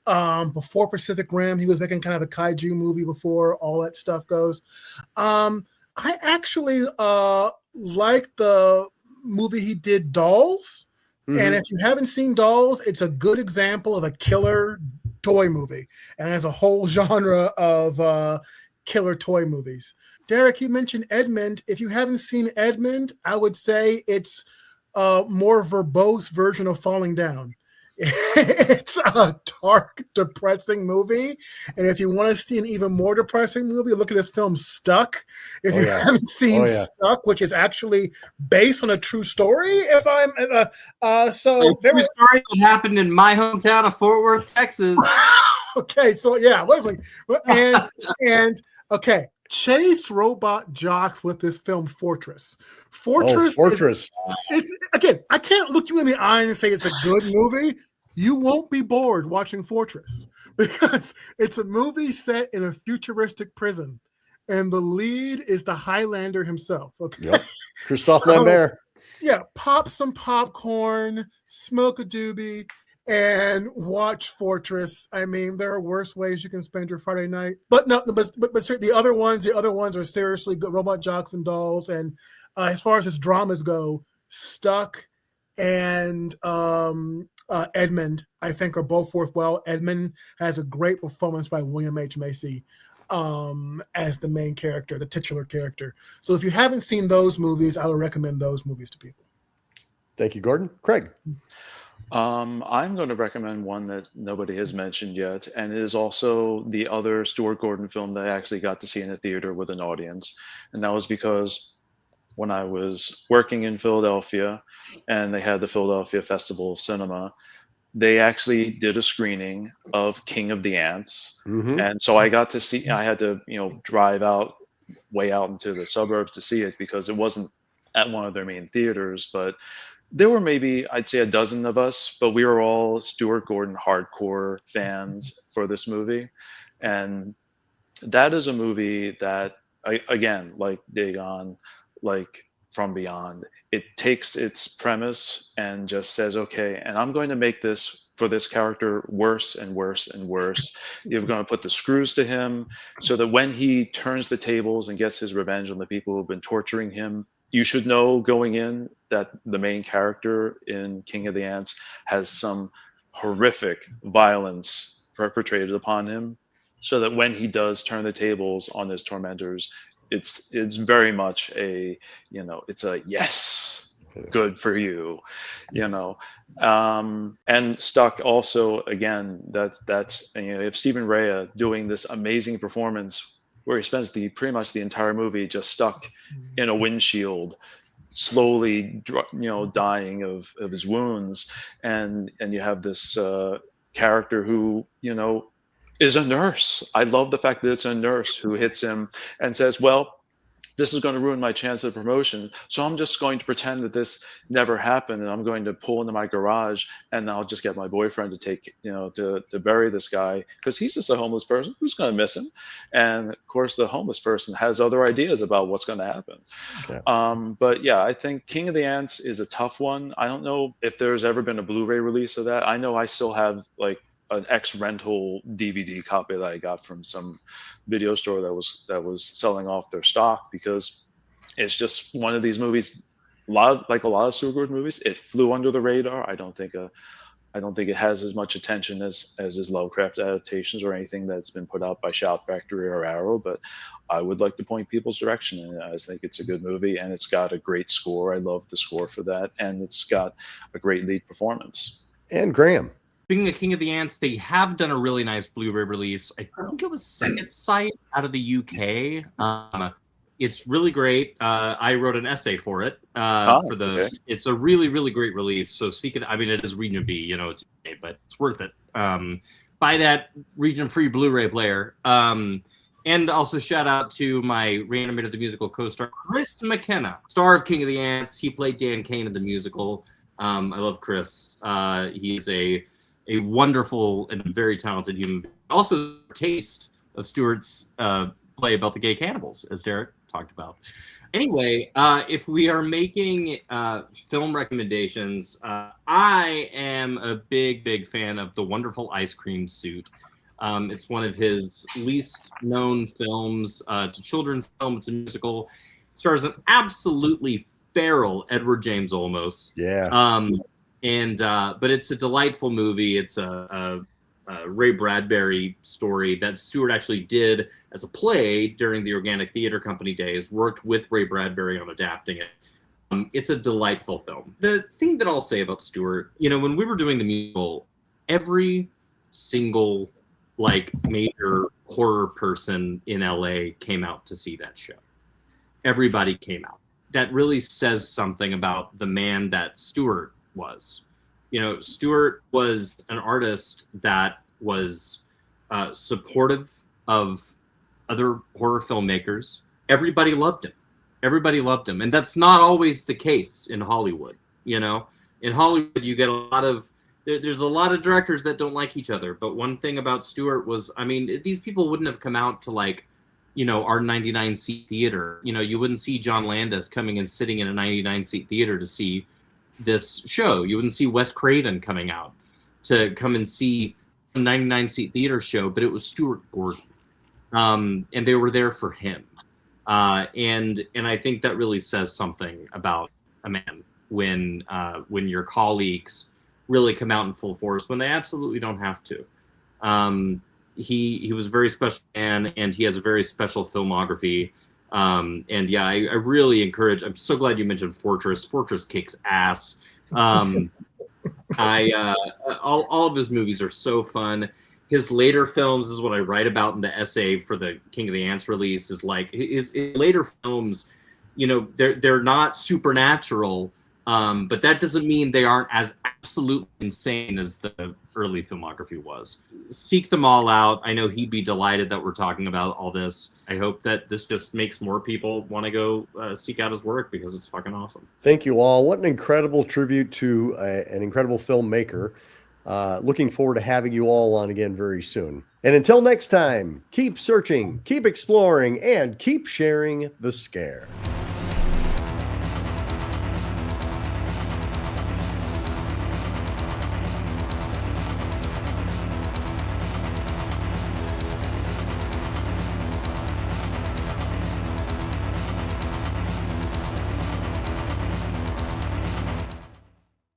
Before Pacific Rim, he was making kind of a kaiju movie before all that stuff goes. I actually like the movie he did, Dolls. Mm-hmm. And if you haven't seen Dolls, it's a good example of a killer toy movie. And there's a whole genre of killer toy movies. Derek, you mentioned Edmund. If you haven't seen Edmund, I would say it's a more verbose version of Falling Down. It's a dark, depressing movie. And if you want to see an even more depressing movie, look at this film Stuck. If you haven't seen Stuck, which is actually based on a true story, there was story that happened in my hometown of Fort Worth, Texas. Okay, so okay. Chase Robot Jocks with this film Fortress. Fortress. Again, I can't look you in the eye and say it's a good movie. You won't be bored watching Fortress because it's a movie set in a futuristic prison, and the lead is the Highlander himself. Okay, yep. Christophe Lambert. Yeah, pop some popcorn, smoke a doobie, and watch Fortress. I mean, there are worse ways you can spend your Friday night. But the other ones are seriously good. Robot Jocks and Dolls. And as far as his dramas go, Stuck and Edmund, I think, are both worth well. Edmund has a great performance by William H. Macy as the main character, the titular character. So if you haven't seen those movies, I would recommend those movies to people. Thank you, Gordon. Craig. I'm going to recommend one that nobody has mentioned yet, and it is also the other Stuart Gordon film that I actually got to see in a theater with an audience. And that was because when I was working in Philadelphia and they had the Philadelphia Festival of Cinema, they actually did a screening of King of the Ants. Mm-hmm. And so I got to see, I had to, drive way out into the suburbs to see it because it wasn't at one of their main theaters, but there were maybe, I'd say, a dozen of us, but we were all Stuart Gordon hardcore fans for this movie. And that is a movie that, again, like Dagon, like From Beyond, it takes its premise and just says, okay, and I'm going to make this for this character worse and worse and worse. You're going to put the screws to him so that when he turns the tables and gets his revenge on the people who've been torturing him, you should know going in that the main character in King of the Ants has some horrific violence perpetrated upon him, so that when he does turn the tables on his tormentors, it's very much it's a yes, good for you, and Stuck also, again, that's if Stephen Rea doing this amazing performance where he spends pretty much the entire movie just stuck in a windshield, slowly dying of his wounds, and you have this character who is a nurse. I love the fact that it's a nurse who hits him and says, well, this is going to ruin my chance of promotion, so I'm just going to pretend that this never happened, and I'm going to pull into my garage and I'll just get my boyfriend to take to bury this guy because he's just a homeless person who's going to miss him. And of course the homeless person has other ideas about what's going to happen. Yeah. But yeah, I think King of the Ants is a tough one. I don't know if there's ever been a Blu-ray release of that. I know I still have like an ex-rental DVD copy that I got from some video store that was selling off their stock, because it's just one of these movies. A lot of Stuart Gordon movies, it flew under the radar. I don't think it has as much attention as his Lovecraft adaptations or anything that's been put out by Shout Factory or Arrow. But I would like to point people's direction, and I think it's a good movie, and it's got a great score. I love the score for that, and it's got a great lead performance. And Graham. Speaking of King of the Ants, they have done a really nice Blu-ray release. I think it was Second Sight out of the UK. It's really great. I wrote an essay for it. Okay. It's a really, really great release. So seek it. I mean, it is region B, it's UK, but it's worth it. Buy that region-free Blu-ray player. And also shout out to my Re-Animator the Musical co-star, Chris McKenna, star of King of the Ants. He played Dan Kane in the musical. I love Chris. He's a wonderful and very talented human being. Also, taste of Stuart's play about the gay cannibals, as Derek talked about. Anyway, if we are making film recommendations, I am a big fan of The Wonderful Ice Cream Suit. It's one of his least known films. It's a children's film. It's a musical. Stars an absolutely feral Edward James Olmos. Yeah. But it's a delightful movie. It's a Ray Bradbury story that Stuart actually did as a play during the Organic Theater Company days, worked with Ray Bradbury on adapting it. It's a delightful film. The thing that I'll say about Stuart, when we were doing the musical, every single major horror person in LA came out to see that show. Everybody came out. That really says something about the man that Stuart was. Stuart was an artist that was supportive of other horror filmmakers. Everybody loved him. And that's not always the case in Hollywood. In Hollywood, you get there's a lot of directors that don't like each other. But one thing about Stuart was, these people wouldn't have come out to our 99-seat theater. You wouldn't see John Landis coming and sitting in a 99-seat theater to see this show. You wouldn't see Wes Craven coming out to come and see a 99-seat theater show, but it was Stuart Gordon. And they were there for him. And I think that really says something about a man when your colleagues really come out in full force when they absolutely don't have to. He was a very special man, and he has a very special filmography. And yeah, I really encourage. I'm so glad you mentioned Fortress. Fortress kicks ass. All of his movies are so fun. His later films is what I write about in the essay for the King of the Ants release. Is like his later films, you know, they're not supernatural, but that doesn't mean they aren't as absolutely insane as the early filmography was. Seek them all out. I know he'd be delighted that we're talking about all this. I hope that this just makes more people want to go seek out his work, because it's fucking awesome. Thank you all. What an incredible tribute to an incredible filmmaker. Looking forward to having you all on again very soon. And until next time, keep searching, keep exploring, and keep sharing the scare.